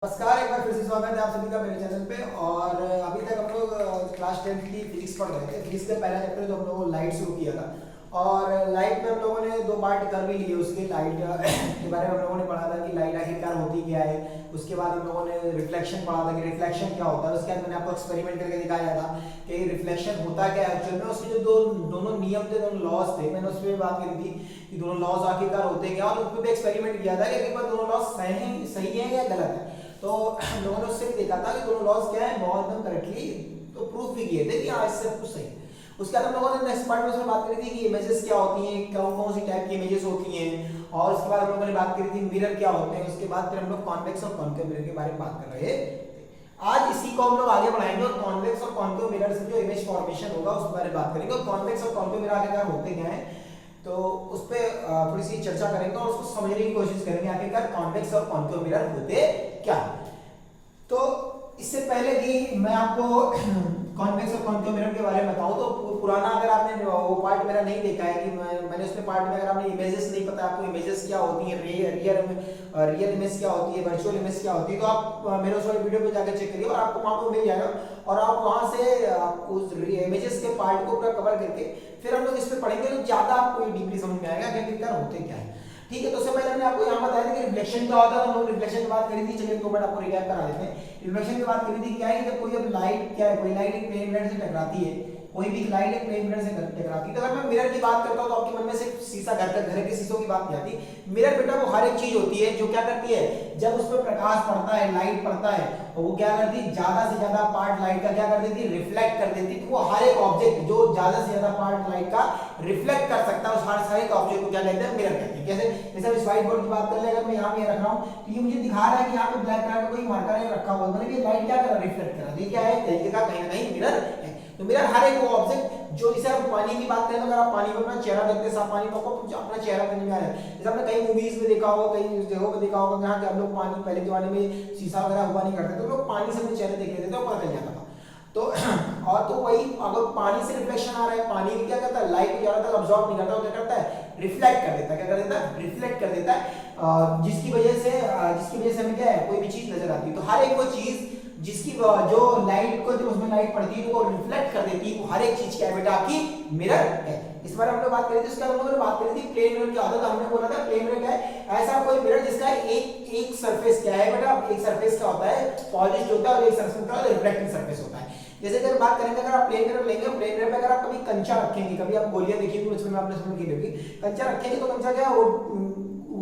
नमस्कार, एक बार फिर से स्वागत है आप सभी का मेरे चैनल पे। और अभी तक हम लोग क्लास 10th की फिजिक्स पढ़ रहे थे। फिजिक्स का पहला चैप्टर जो हम लोगों ने लाइट शुरू किया था, और लाइट में हम लोगों ने दो पार्ट कर भी लिए। उसके लाइट के बारे में हम लोगों ने पढ़ा था कि लाइट आखिरकार होती क्या है। उसके बाद हम लोगों ने रिफ्लेक्शन पढ़ा था कि रिफ्लेक्शन क्या होता है। उसके बाद मैंने आपको एक्सपेरिमेंट करके दिखाया था कि रिफ्लेक्शन होता क्या है एक्चुअल में। उसके जो दोनों नियम थे, दोनों लॉज थे, मैंने उस पर बात करी थी कि दोनों लॉज आखिरकार होते क्या, और उस पर भी एक्सपेरिमेंट किया था कि दोनों लॉज सही है या गलत है। तो हम लोगों ने उससे भी देखा था कि दोनों लॉज क्या है, बहुत एकदम करेक्टली तो प्रूफ भी किए थे कि हाँ इससे कुछ सही है। उसके बाद हम लोगों ने नेक्स्ट पार्ट में उसमें बात करी थी कि इमेजेस क्या होती हैं, कौन कौन सी टाइप की इमेजेस होती हैं। और उसके बाद हम लोगों ने बात करी थी मिरर क्या होते हैं। उसके बाद फिर हम लोग कॉन्वेक्स और कॉन्केव मिरर के बारे में बात कर रहे थे। आज इसी को हम लोग आगे बढ़ाएंगे और कॉन्वेक्स और कॉन्केव मिरर से जो इमेज फॉर्मेशन होगा उस बारे में बात करेंगे। और कॉन्वेक्स और कॉन्केव मिरर आखिरकार होते क्या है, तो उस पर थोड़ी सी चर्चा करेंगे और उसको समझने की कोशिश करेंगे आखिरकार कॉन्वेक्स और कॉन्केव मिरर होते क्या है। तो इससे पहले कि मैं आपको कॉन्वेक्स और कॉन्केव मिरर के बारे में बताऊं, तो पुराना अगर आपने वो पार्ट मेरा नहीं देखा है कि मैंने उसमें पार्ट में अगर आपने इमेजेस नहीं पता आपको इमेजेस क्या होती हैं, रियल इमेज क्या होती है, वर्चुअल इमेज क्या होती है, तो आप मेरे उस वाले वीडियो पे जाकर चेक करिए और आपको वहां पर मिल जाएगा। और आप वहां से उस इमेजेस के पार्ट को पूरा कवर करके फिर हम लोग इस पे पढ़ेंगे, तो ज्यादा आपको ये डीपली समझ में आएगा कि आखिरकार होते क्या है। ठीक है, तो सबसे पहले मैंने आपको यहाँ बताया था कि रिफ्लेक्शन क्या होता है। हम लोग रिफ्लेक्शन की बात करी थी। चलिए 2 मिनट आपको रिकैप करा देते हैं। रिफ्लेक्शन की बात करी थी क्या है कि जब कोई अब लाइट क्या है, कोई लाइट एक प्लेन मिरर से टकराती है, कोई भी लाइट एक प्लेन मिरर से टकराती है। तो अगर मैं मिरर की बात करता हूं तो आपके मन में सिर्फ शीशा, घर के शीशों की बात नहीं आती। मिरर बेटा वो हर एक चीज होती है जो क्या करती है, जब उस पर प्रकाश पड़ता है, लाइट पड़ता है, तो वो क्या करती है, ज्यादा से ज्यादा पार्ट लाइट का क्या कर देती है, रिफ्लेक्ट कर देती है। तो वो हर एक ऑब्जेक्ट जो ज्यादा से ज्यादा पार्ट लाइट का रिफ्लेक्ट कर सकता है, उस हर एक ऑब्जेक्ट को क्या कहते हैं, मिरर कहते हैं। जैसे इस व्हाइट बोर्ड की बात कर ले, अगर मैं यहाँ पे रख रहा हूँ तो ये मुझे दिखा रहा है कि यहाँ पे ब्लैक कलर का कोई मार्कर है रखा हुआ है, मतलब ये लाइट क्या कर रहा है, रिफ्लेक्ट कर रहा है। ये क्या है, तरीके का कहीं ना कहीं मिरर है। तो मिरर हर एक वो ऑब्जेक्ट जो, जैसे आप पानी की बात करें तो अगर आप पानी में अपना चेहरा देखते हैं, साफ पानी में आपको अपना चेहरा देखने में आ रहा है। जैसे आपने कई मूवीज में देखा होगा, कई जगहों पे देखा होगा जहाँ हम लोग पानी, पहले जमाने में शीशा वगैरह हुआ नहीं करते तो लोग पानी से अपने चेहरे देख लेते थे और पता चल जाता था। तो और तो वही, अगर पानी से रिफ्लेक्शन आ रहा है, पानी भी क्या करता है, लाइट को ज्यादातर अब्सॉर्ब नहीं करता, वो क्या करता है, रिफ्लेक्ट कर देता है। क्या कर देता है, रिफ्लेक्ट कर देता है, जिसकी वजह से हमें क्या है, कोई भी चीज नजर आती है। तो हर एक वो चीज जिसकी जो लाइट को, जब उसमें लाइट पड़ती है तो वो रिफ्लेक्ट कर देती है, वो हर एक चीज क्या है बेटा, आपकी मिरर है। इस बारे में हम लोग बात करी थी। उसके बाद हम लोगों ने बात करी थी प्लेन मिरर क्या होता है। तो हमने बोला था प्लेन मिरर क्या है, ऐसा कोई मिरर जिसका एक सरफेस क्या है बेटा, एक सरफेस क्या होता है, पॉलिश्ड होता है, और एक सरफेस क्या होता है, रिफ्लेक्टिंग सरफेस होता है। जैसे अगर बात करेंगे, अगर आप प्लेन मिरर लेंगे, प्लेन मिरर में अगर आप कभी कंचा रखेंगे, कभी आप गोलियां देखिए बचपन में आपने समझ की होगी, कंचा रखेंगे तो कंचा क्या है, वो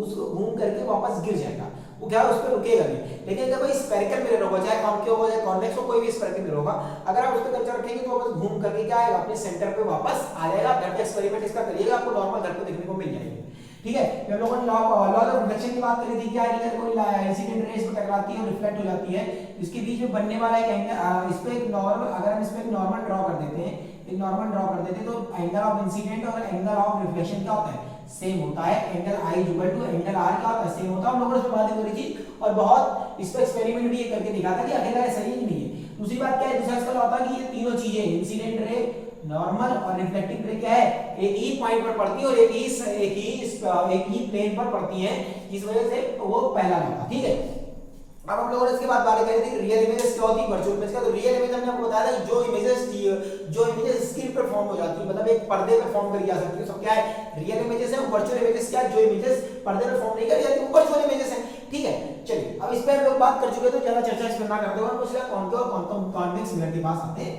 उसको घूम करके वापस गिर जाएगा, वो क्या है, उस पर रुकेगा नहीं। लेकिन अगर भाई स्फेरिकल मिरर होगा, चाहे कॉन्केव हो चाहे कॉन्वेक्स हो, कोई भी स्फेरिकल मिरर होगा, अगर आप उस पर कंचा रखेंगे तो वापस घूम करके क्या आएगा, अपने सेंटर पे वापस आ जाएगा। घर पे एक्सपेरिमेंट इसका करिएगा, आपको नॉर्मल घर पे देखने को मिल जाएगी। ठीक है, हम लोगों ने लॉ ऑफ रिफ्लेक्शन की बात करी थी। क्या है कि कोई इंसिडेंट रेस में टकराती है और रिफ्लेक्ट हो जाती है, इसके बीच में बनने वाला एक एंगल, इस पे एक नॉर्मल, अगर हम इस पे एक नॉर्मल ड्रॉ कर देते हैं, एक नॉर्मल ड्रॉ कर देते हैं, तो एंगल ऑफ इंसिडेंट और एंगल ऑफ रिफ्लेक्शन क्या होता है, सेम होता है। Angle I equal to angle R क्या होता है, सेम होता है। हम लोगों ने इस पर बात करी थी और बहुत इस पे एक्सपेरिमेंट भी ये करके दिखा था कि आखिरकार सही ही नहीं है। दूसरी बात क्या है, दूसरा इसका होता है कि ये तीनों चीजें, इंसिडेंट रे, नॉर्मल और रिफ्लेक्टिंग रे क्या है, एक ही पॉइंट पर पड़ती है और एक ही प्लेन पर पड़ती है, इस वजह से वो पहला लगा। ठीक है, अब हम लोगों ने इसके बाद बात करी थी रियल इमेजेस क्या होती है, वर्चुअल इमेज क्या। तो रियल इमेज हमने आपको बताया था कि जो इमेजेस स्क्रीन पर फॉर्म हो जाती है, मतलब एक पर्दे पर फॉर्म करी जा सकती है, सब क्या है, रियल इमेजेस है। वर्चुअल इमेजेस क्या है, जो इमेजेस पर्दे पर फॉर्म नहीं करी जाती वो वर्चुअल इमेजेस है। ठीक है, चलिए अब इस पे हम लोग बात कर चुके हैं, तो ज्यादा चर्चा इस पर ना करते हुए हम कुछ कॉन्केव और कॉन्वेक्स मिरर के पास आते हैं।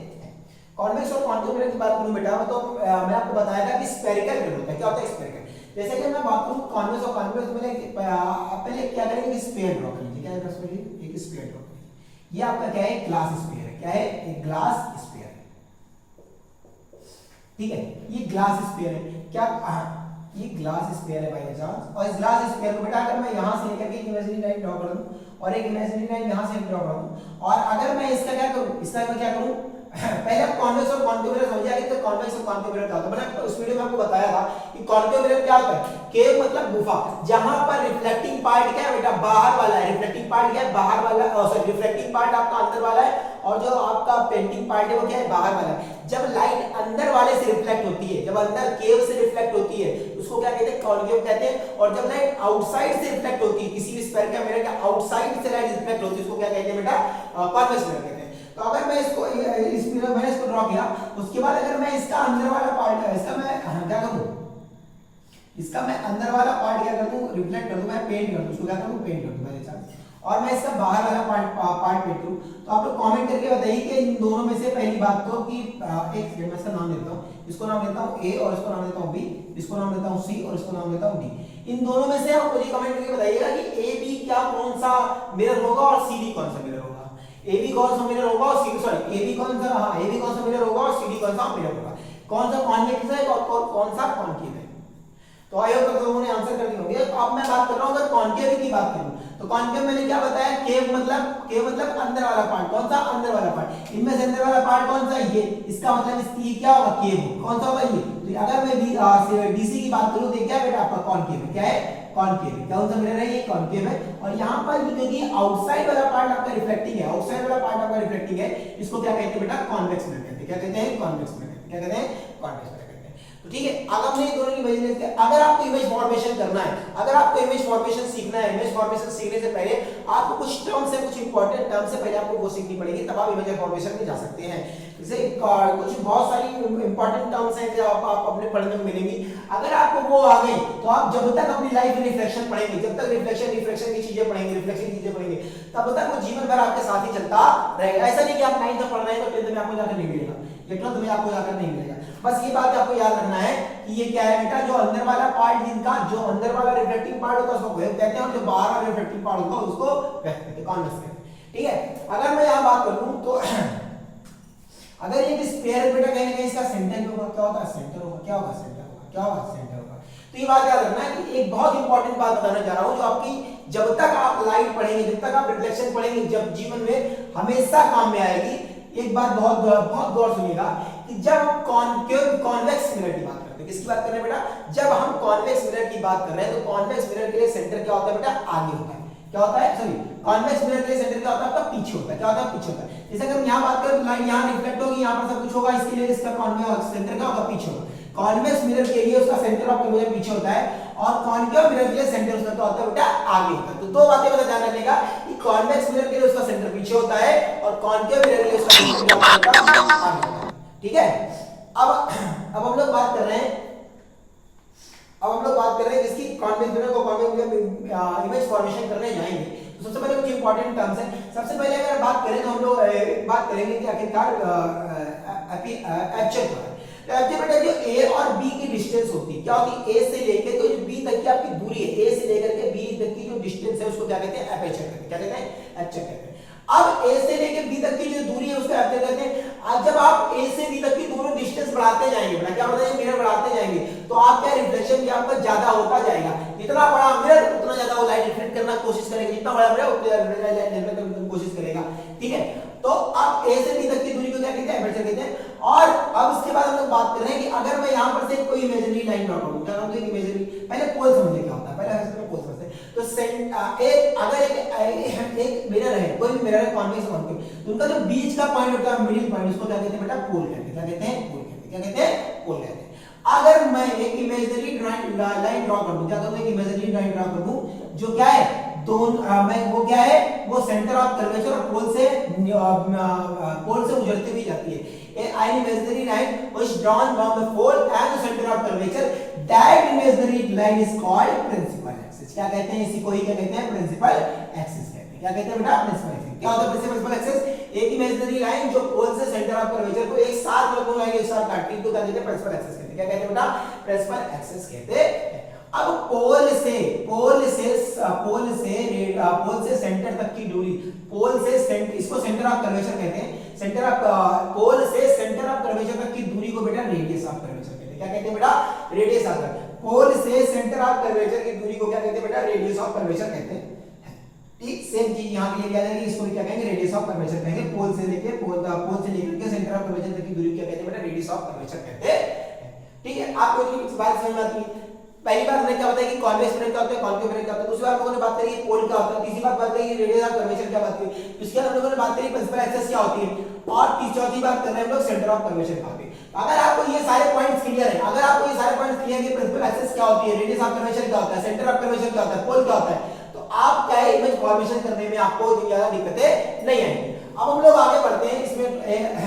कॉन्वेक्स और कॉन्केव मिरर की बात करूं बेटा, तो मैं आपको बताया था कि स्फेरिकल मिरर होता है। क्या होता है स्फेरिकल, जैसे कि मैं बात करूं कॉन्वेक्स और कॉन्वेक्स में, पहले क्या करेंगे, स्फीयर ड्रॉ करेंगे। क्या है इसमें, एक स्फीयर ड्रॉ करेंगे। ये आपका क्या है, ग्लास स्फीयर है। क्या है, एक ग्लास स्फीयर है। ठीक है, ये ग्लास स्फीयर है। क्या ये ग्लास स्फीयर है बाय चांस, और इस ग्लास स्फीयर को बेटा अगर मैं यहां से लेकर के इमेजिनरी लाइन ड्रॉ कर दूं और एक इमेजिनरी लाइन यहां से ड्रॉ कर दूं, और अगर मैं इसका क्या करूं, इसका मैं क्या करूं, पहले आप कॉन्वेक्स और कॉन्केव मिरर समझ जाएंगे। तो कॉन्वेक्स और कॉन्केव मिरर क्या होता है, मैंने उस वीडियो में आपको बताया था कि कॉन्केव मिरर क्या होता है, केव मतलब गुफा, जहां पर रिफ्लेक्टिंग पार्ट क्या है बेटा, बाहर वाला है। रिफ्लेक्टिंग पार्ट क्या है, बाहर वाला, सॉरी रिफ्लेक्टिंग पार्ट आपका अंदर वाला है, और जो आपका पेंटिंग पार्ट है वो क्या है, बाहर वाला है। जब लाइट अंदर वाले से रिफ्लेक्ट होती है, जब अंदर केव से रिफ्लेक्ट होती है, उसको क्या कहते हैं, हैं, कॉनकेव कहते हैं। और जब लाइट आउटसाइड से रिफ्लेक्ट होती है, किसी भी स्फीयर का मिरर के आउटसाइड से लाइट रिफ्लेक्ट होती है, उसको क्या कहते हैं बेटा? कॉन्वेक्स मिरर कहते हैं। तो अगर मैं इसको इस मिरर मैंने इसको ड्रॉ किया, उसके बाद अगर मैं इसका अंदर वाला पार्ट इसका मैं क्या करूं, इसका मैं अंदर वाला पार्ट क्या कर दूं, रिफ्लेक्ट कर दूं, मैं पेंट कर दूं, उसको क्या करूं, पेंट कर दूं मेरे साथ, और मैं इसका बाहर वाला पार्ट पेंट करूं। तो आप लोग कमेंट करके बताइए कि इन दोनों में से पहली बात तो कि एक सेकंड मैं इसका नाम देता हूं, इसको नाम देता हूं ए और इसको नाम देता हूं बी, इसको नाम देता हूं सी और इसको नाम देता हूं डी। इन दोनों में से आप मुझे कमेंट करके बताइएगा कि ए बी क्या कौन सा मिरर होगा और सी डी कौन सा मिरर होगा। ए बी कौन सा मिरर होगा और सी सॉरी ए बी कौन सा, हां ए बी कौन सा मिरर होगा और सी डी कौन सा मिरर होगा, कौन सा कॉन्वेक्स है और कौन सा कॉनकेव है। तो आई होप आप लोगों ने आंसर कर दिए होंगे। तो अब मैं बात कर रहा हूं अगर कॉनकेव की बात करूं, तो कॉनकेव मैंने क्या बताया, केव मतलब अंदर वाला पार्ट, कौन सा अंदर वाला पार्ट, इनमें से अंदर वाला पार्ट कौन सा है, ये, इसका मतलब इसकी क्या होगा, केव, कौन सा होगा ये। तो अगर मैं डीसी की बात करूं तो क्या है बेटा आपका कॉनकेव है, क्या है, कॉनकेव है, कौन सा मिरर है, ये कॉनकेव है। और यहां पर क्योंकि आउटसाइड वाला पार्ट आपका रिफ्लेक्टिंग है, आउटसाइड वाला पार्ट आपका रिफ्लेक्टिंग है, इसको क्या कहते हैं बेटा, कॉन्वेक्स मिरर कहते हैं, क्या कहते हैं, कॉन्वेक्स मिरर, क्या कहते हैं, कॉन्वेक्स मिरर। तो ठीक है, अब हमने ये दोनों की इमेज लेते हैं। अगर आपको इमेज फॉर्मेशन करना है, अगर आपको इमेज फॉर्मेशन सीखना है, इमेज फॉर्मेशन सीखने से पहले आपको कुछ टर्म्स है, कुछ इंपॉर्टेंट टर्म्स है, पहले आपको वो सीखनी पड़ेगी, तब आप इमेज फॉर्मेशन में जा सकते हैं। जैसे कुछ बहुत सारी इंपॉर्टेंट टर्म्स हैं जो आप अपने पढ़ने में मिलेंगी। अगर आपको वो आ गई तो आप जब तक अपनी लाइफ में रिफ्लेक्शन पढ़ेंगे, जब तक रिफ्लेक्शन की चीजें पढ़ेंगे, रिफ्लेक्शन की चीजें पढ़ेंगे, तब तक वो जीवन भर आपके साथ ही चलता रहेगा। ऐसा नहीं कि आप 9th में पढ़ रहे हैं तो 10th में आपको जाकर नहीं मिलेगा, 12th में आपको जाकर नहीं मिलेगा। बस ये बात आपको याद रखना है कि ये क्या है बेटा, जो अंदर वाला पार्ट, जिनका जो अंदर वाला रिफ्लेक्टिंग पार्ट होता है उसको वेव कहते हैं, और जो बाहर वाला रिफ्लेक्टिंग पार्ट होता है उसको वेव कहते हैं, कॉन्वेक्स कहते हैं। ठीक है, अगर मैं यहां बात करूं तो अगर ये स्फीयर बेटा कहीं ना कहीं इसका सेंटर होगा, क्या होगा, सेंटर होगा, क्या होगा, सेंटर होगा, क्या होगा, सेंटर होगा। तो ये बात याद रखना है कि एक बहुत इंपॉर्टेंट बात बताना चाह रहा हूं, जो आपकी जब तक आप लाइट पढ़ेंगे, जब तक आप रिफ्लेक्शन पढ़ेंगे, जब जीवन में हमेशा काम में आएगी। एक बात बहुत गौर सुनिएगा कि जब हम कॉन्वेक्स मिरर की बात करते हैं, किसकी बात कर रहे हैं बेटा, जब हम कॉन्वेक्स मिरर की बात कर रहे हैं, तो कॉन्वेक्स मिरर के लिए सेंटर क्या होता है बेटा, आगे होता है, क्या होता है, सॉरी कॉन्वेक्स मिरर के लिए सेंटर क्या होता है आपका, पीछे होता है, क्या होता है, पीछे होता है। जैसे अगर हम यहां बात करें, लाइट यहां रिफ्लेक्ट होगी, यहां पर सब कुछ होगा, इसके लिए इसका कॉन्वेक्स सेंटर क्या होगा, पीछे होगा। कॉन्वेक्स मिरर के लिए उसका सेंटर ऑफ कर्वेचर पीछे होता है, और कॉनकेव मिरर के लिए सेंटर उसका क्या होता है बेटा, आगे होता है। तो दो बातें बता ध्यान रखिएगा कि कॉन्वेक्स मिरर के लिए उसका सेंटर पीछे होता है, और कॉनकेव मिरर के लिए उसका सेंटर क्या होता है, आगे होता है। ठीक है, अब हम लोग बात कर रहे हैं, इसकी कॉन्वेक्स मिरर को कॉन्वेक्स मिरर इमेज फॉर्मेशन करने जाएंगे। तो सबसे पहले कुछ इंपॉर्टेंट टर्म्स हैं। सबसे पहले अगर बात करें तो हम लोग बात करेंगे कि आखिरकार एपर्चर क्या है। तो एपर्चर बेटा जो ए और बी की डिस्टेंस होती है, क्या होती है, ए से लेकर तो जो बी तक की आपकी दूरी है, ए से लेकर के बी तक की जो डिस्टेंस है उसको क्या कहते हैं, एपर्चर कहते हैं, क्या कहते हैं, एपर्चर कहते हैं। अब ए से लेकर बी तक की जो दूरी है उसको एपर्चर कहते हैं। आज जब आप ए से बी तक की दूरी डिस्टेंस बढ़ाते जाएंगे, बेटा क्या बढ़ाते जाएंगे, मिरर बढ़ाते जाएंगे, तो आपका रिफ्लेक्शन भी आपका ज्यादा होता जाएगा। जितना बड़ा मिरर उतना ज्यादा वो लाइट रिफ्लेक्ट करना कोशिश करेगा, जितना बड़ा मिरर उतना लाइट रिफ्लेक्ट करने की कोशिश करेगा। ठीक है, तो अब ए से बी तक की दूरी को क्या कहते हैं, एपर्चर कहते हैं। और अब उसके बाद हम लोग बात कर रहे हैं कि अगर मैं यहां पर से कोई इमेजिनरी लाइन ड्रॉ करूं, क्या करूं, एक इमेजिनरी, पहले पोल समझिए क्या होता है, पहले हम पोल समझते हैं। तो एक मिरर है, कोई भी मिरर है, कॉन्वेक्स कॉनकेव, तो उनका जो बीच का पॉइंट होता है, मिडिल पॉइंट, उसको क्या कहते हैं बेटा, पोल कहते हैं, क्या कहते हैं, पोल कहते हैं, क्या कहते हैं, पोल कहते हैं। अगर मैं एक इमेजिनरी लाइन ड्रॉ कर दूं, क्या करूं, एक इमेजिनरी लाइन ड्रॉ कर दूं जो क्या है, मैं वो क्या है, वो सेंटर ऑफ कर्वेचर और पोल से गुजरती हुई जाती है। An imaginary line was drawn from the pole and the center of curvature. That imaginary line is called principal axis. क्या कहते हैं, इसी को ही क्या कहते हैं, प्रिंसिपल एक्सिस कहते हैं। क्या कहते हैं बेटा, प्रिंसिपल एक्सिस। क्या होता है प्रिंसिपल एक्सिस, एक इमेजिनरी लाइन जो पोल से सेंटर ऑफ कर्वेचर को एक साथ मतलब एक साथ काटती है, तो क्या कहते हैं, प्रिंसिपल एक्सिस कहते हैं। क्या कहते हैं बेटा, प्रिंसिपल एक्सिस कहते हैं। अब पोल से सेंटर तक की दूरी, पोल से सेंटर, इसको सेंटर ऑफ कर्वेचर कहते हैं। सेंटर ऑफ पोल से सेंटर ऑफ कर्वेचर तक की दूरी को बेटा रेडियस ऑफ कर्वेचर कहते हैं। क्या कहते हैं बेटा, रेडियस ऑफ कर्वेचर। पोल से सेंटर ऑफ कर्वेचर की दूरी को क्या कहते हैं बेटा, रेडियस ऑफ कर्वेचर कहते हैं। ठीक सेम चीज यहां के लिए क्या जाएगी, इसको क्या कहेंगे, रेडियस ऑफ कर्वेचर कहेंगे। पोल से लेके सेंटर ऑफ कर्वेचर तक की दूरी क्या कहते हैं बेटा, रेडियस ऑफ कर्वेचर कहते हैं। ठीक है, आपको ये बात समझ में आती है। पहली बात हमने क्या बताया कि कॉन्वेक्स मिरर क्या होता है, कॉन्केव मिरर क्या होता है। दूसरी बात हम लोगों ने बात करी कि पोल क्या होता है। तीसरी बात करी कि रेडियस ऑफ कर्वेचर क्या बात करी। इसके बाद हम लोगों ने बात करी प्रिंसिपल एक्सिस क्या होती है, और चौथी बात कर रहे हैं हम लोग सेंटर ऑफ कर्वेचर कहां पे। अगर आपको ये सारे पॉइंट्स क्लियर है, अगर आपको ये सारे पॉइंट्स क्लियर है कि प्रिंसिपल एक्सिस क्या होती है, रेडियस ऑफ कर्वेचर क्या होता है, सेंटर ऑफ कर्वेचर क्या होता है, पोल क्या होता है, तो आप क्या है इमेज फॉर्मेशन करने में आपको ज्यादा दिक्कतें नहीं आएंगी। अब हम लोग आगे बढ़ते हैं इसमें,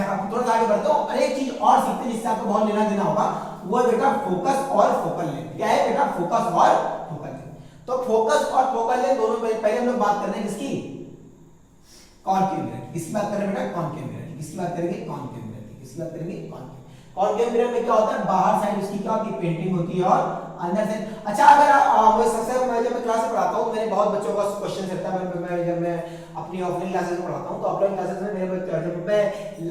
अब थोड़ा सा आगे बढ़ते हैं और एक चीज और सीखते हैं जिससे आपको बहुत लेना देना होगा, वो है बेटा फोकस और फोकल लेंथ। क्या है बेटा, फोकस और फोकल लेंथ। तो फोकस और फोकल लेंथ दोनों में पहले हम लोग बात कर रहे हैं किसकी, कॉनकेव मिरर। किसकी बात कर रहे हैं बेटा, कॉनकेव मिरर की। किसकी बात करेंगे, कॉनकेव मिरर की। किसकी बात करेंगे, कॉनकेव। कॉनकेव मिरर में क्या होता है, बाहर साइड उसकी क्या होती है, पेंटिंग होती है, और अंदर से अच्छा अगर मैं सबसे मैं जब मैं क्लास में पढ़ाता हूँ तो मेरे बहुत बच्चों का क्वेश्चन रहता है, मैं जब मैं अपनी ऑफलाइन क्लासेस में पढ़ाता हूँ तो ऑफलाइन क्लासेस में मेरे बच्चे जब मैं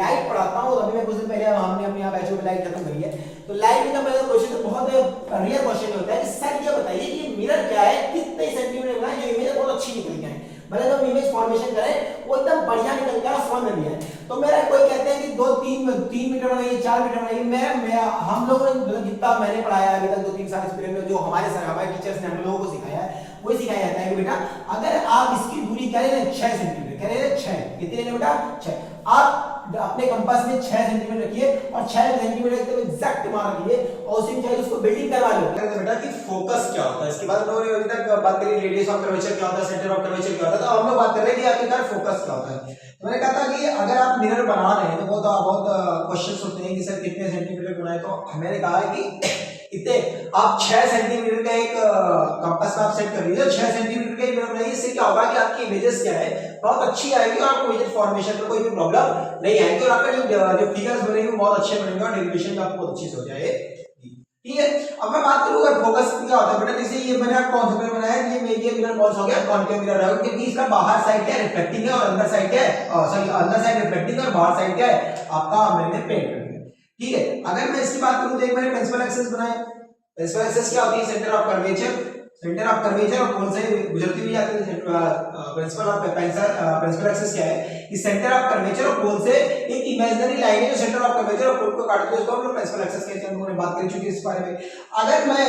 लाइट पढ़ाता हूँ, अभी मैं कुछ दिन पहले हमने अपने यहाँ बैचों में लाइट खत्म करी है, तो लाइट में मेरा क्वेश्चन तो बहुत रियल क्वेश्चन होता है कि सर ये बताइए कि मिरर क्या है, कितने सेंटीमीटर का है, जो इमेज बहुत अच्छी निकल के आए, मतलब जब इमेज फॉर्मेशन करें वो एकदम बढ़िया निकल के समझ में भी आए। तो मेरा कोई कहते हैं कि 3 मीटर बनाइए, 4 मीटर बनाइए। मैं हम लोगों ने जितना मैंने पढ़ाया अभी तक 2-3 साल एक्सपीरियंस में, जो हमारे टीचर्स ने हम लोगों को सिखाया है वही सिखाया जाता है कि बेटा अगर आप इसकी दूरी कह रहे हैं 6 सेंटीमीटर, कह रहे हैं 6, कितने लेना बेटा 6, आप अपने कंपास में 6 सेंटीमीटर रखिए और 6 सेंटीमीटर एकदम एग्जैक्ट मार रखिए और उसी में चाहिए उसको बिल्डिंग करवा लो। बेटा कि फोकस क्या होता है, इसके बाद हम लोगों ने अभी तक बात करी रेडियस ऑफ कर्वेचर क्या होता है, सेंटर ऑफ कर्वेचर क्या होता है, तो हम लोग बात कर रहे हैं कि आखिरकार फोकस क्या होता है। तो मैंने कहा था कि अगर आप मिरर बना रहे हैं तो बहुत क्वेश्चंस होते हैं कि सर कितने सेंटीमीटर बनाए, तो मैंने कहा है कि कितने आप 6 सेंटीमीटर का एक कंपास में आप सेट कर लीजिए, 6 सेंटीमीटर का मिरर बनाइए। इससे क्या होगा कि आपकी इमेजेस क्या है बहुत अच्छी आएगी और आपको इमेज फॉर्मेशन में कोई भी प्रॉब्लम नहीं आएगी और आपका जो फिगर्स बनेंगे वो बहुत अच्छे बनेंगे और डेरिवेशन में आपको अच्छी से हो जाए। ठीक है, अब मैं बात करूंगा फोकस क्या होता है बेटा। जैसे ये मैंने कौन सा मिरर बनाया, ये मिरर कौन सा हो गया, कॉनकेव मिरर है, क्योंकि इसका बाहर साइड क्या रिफ्लेक्टिंग है और अंदर साइड क्या है, सॉरी अंदर साइड रिफ्लेक्टिंग है और बाहर साइड क्या है आपका मैंने पेंट कर दिया। ठीक है, अगर मैं इसकी बात करूं तो एक मैंने प्रिंसिपल एक्सिस बनाया। प्रिंसिपल एक्सिस क्या होती है, centre of curvature, centre of curvature और पोल से गुजरती हुई जाती है। प्रिंसिपल एक्सिस क्या है कि सेंटर ऑफ कर्वेचर और पोल से एक इमेजिनरी लाइन है जो सेंटर ऑफ कर्वेचर और पोल को काटती है, उसको हम लोग प्रिंसिपल एक्सिस कहते हैं। हम लोगों ने बात कर चुकी है इस बारे में। अगर मैं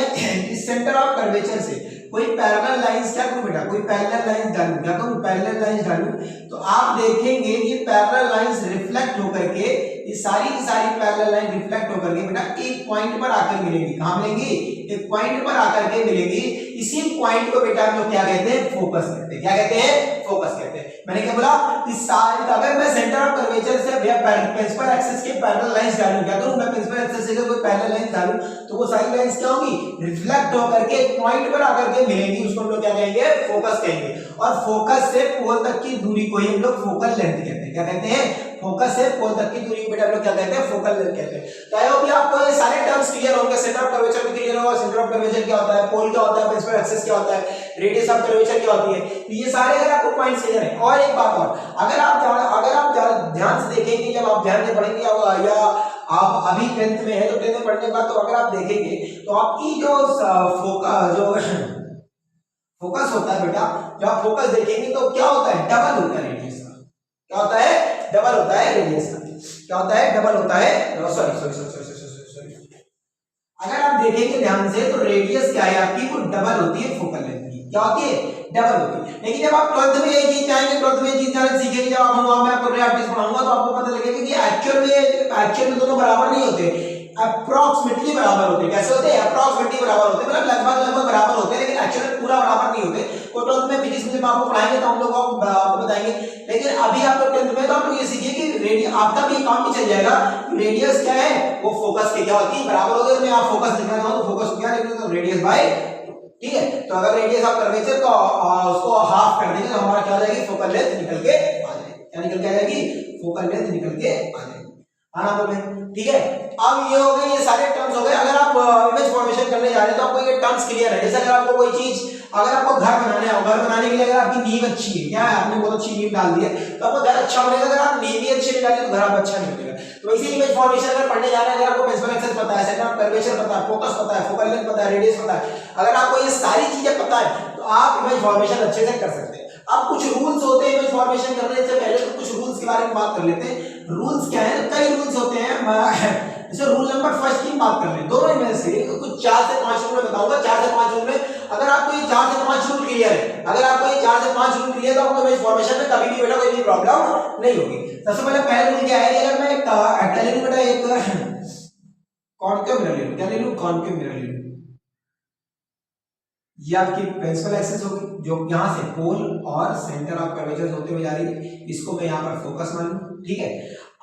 इस सेंटर ऑफ कर्वेचर से कोई पैरेलल लाइंस क्या करूं बेटा, कोई पैरेलल लाइंस डालूं, क्या करूं पैरेलल लाइंस डालूं, तो आप देखेंगे कि पैरेलल लाइंस रिफ्लेक्ट होकर के ये सारी की सारी पैरेलल लाइन रिफ्लेक्ट होकर के बेटा एक पॉइंट पर आकर मिलेंगी। कहां मिलेंगी, एक पॉइंट पर आकर के मिलेंगी। इसी पॉइंट को बेटा हम लोग क्या कहते हैं, फोकस कहते हैं। क्या कहते हैं, फोकस कहते हैं। मैंने क्या बोला, इस सारी अगर मैं सेंटर ऑफ कर्वेचर से प्रिंसिपल एक्सिस के पैरेलल लाइंस डालूं, क्या करूं मैं प्रिंसिपल एक्सिस से कोई पैरेलल लाइंस डालूं तो वो सारी लाइंस क्या होंगी, रिफ्लेक्ट होकर के एक पॉइंट पर आकर के मिलेंगी, उसको हम लोग क्या कहेंगे, फोकस कहेंगे। और फोकस से पोल तक की दूरी को ही हम लोग फोकल लेंथ कहते हैं। क्या कहते हैं, फोकस से पोल तक की दूरी को बेटा हम लोग क्या कहते हैं, फोकल लेंथ कहते हैं। तो आई होप आपको ये सारे टर्म्स क्लियर होंगे। सेंटर ऑफ कर्वेचर भी क्लियर होगा, सेंटर ऑफ कर्वेचर क्या होता है, पोल क्या होता है, प्रिंसिपल एक्सिस क्या होता है, रेडियस ऑफ कर्वेचर क्या होती है, तो ये सारे अगर आपको पॉइंट्स क्लियर हैं। और एक बात और, अगर आप ध्यान से देखेंगे, जब आप ध्यान से पढ़ेंगे या आप अभी 10th में है तो 10th में पढ़ने के बाद तो अगर आप देखेंगे तो आपकी जो फोकस होता है बेटा, जब आप फोकस देखेंगे तो क्या होता है, डबल होता है रेडियस का। क्या होता है, डबल होता है रेडियस का। क्या होता है, डबल होता है, सॉरी अगर आप देखेंगे ध्यान से तो रेडियस क्या है आपकी, वो डबल होती है फोकल लेंथ की। क्या होती है, डबल होती है। लेकिन जब आप 12th में ये चीज जाएंगे, 12th में ये चीज जाने सीखेंगे, जब आप वहां में आपको प्रैक्टिस पढ़ाऊंगा तो आपको पता लगेगा कि एक्चुअल में दोनों बराबर नहीं होते, अप्रॉक्सिमेटली बराबर होते हैं। कैसे होते हैं, अप्रॉक्सिमेटली बराबर होते हैं, मतलब लगभग बराबर होते हैं, लेकिन एक्चुअल में पूरा बराबर नहीं होते। तो 12th में फिजिक्स में जब आपको पढ़ाएंगे तो हम लोग आपको बताएंगे, लेकिन अभी आप लोग 10th में तो आप लोग ये सीखिए कि रेडियस आपका भी काम भी चल जाएगा। रेडियस क्या है, वो फोकस के क्या होती है, बराबर होती है। मैं आप फोकस लिखना चाहूं तो फोकस क्या लिखना, तो रेडियस बाय, ठीक है। तो अगर रेडियस ऑफ कर्वेचर को उसको हाफ कर देंगे तो हमारा क्या हो जाएगी, फोकल लेंथ निकल के आ जाएगी। क्या निकल के आ जाएगी, फोकल लेंथ निकल के आ जाएगी। आना बोले, ठीक है। अब ये हो गए, ये सारे टर्म्स हो गए। अगर आप इमेज फॉर्मेशन करने जा रहे हैं तो आपको ये टर्म्स क्लियर है। जैसे अगर आपको कोई चीज, अगर आपको घर बनाना है, घर बनाने के लिए अगर आपकी नींव अच्छी है, क्या है आपने बहुत अच्छी नींव डाल दी है तो आपका घर अच्छा बनेगा। अगर आप नींव ही अच्छी नहीं डाली तो घर आपका अच्छा नहीं बनेगा। तो इसी इमेज फॉर्मेशन अगर पढ़ने जा रहे हैं, अगर आपको प्रिंसिपल एक्सिस पता है, सेंटर ऑफ कर्वेचर पता है, फोकस पता है, फोकल लेंथ पता है, रेडियस पता है, अगर आपको ये सारी चीजें पता है तो आप इमेज फॉर्मेशन अच्छे से कर सकते हैं। अब कुछ रूल्स होते हैं इमेज फॉर्मेशन करने से पहले, तो कुछ रूल्स के बारे में बात कर लेते हैं। रूल्स क्या है, कई रूल्स होते हैं। जैसे रूल नंबर फर्स्ट की बात कर लें, दोनों इमेज के कुछ 4 से 5 रूल बताऊंगा, 4 से अगर आपको ये 4 से 5 रूल क्लियर है, अगर आपको ये 4 से 5 रूल क्लियर है तो आपको इमेज फॉर्मेशन में कभी भी बेटा कोई भी प्रॉब्लम नहीं होगी। सबसे पहले पहला रूल क्या है कि अगर मैं क्या ले लूं बेटा, एक कॉनकेव मिरर ले लूं, क्या ले लूं, कॉनकेव मिरर ले लूं, ये आपकी प्रिंसिपल एक्सिस होगी जो यहां से पोल और सेंटर ऑफ कर्वेचर होते हुए जा रही है, इसको मैं यहां पर फोकस मान लूं, ठीक है।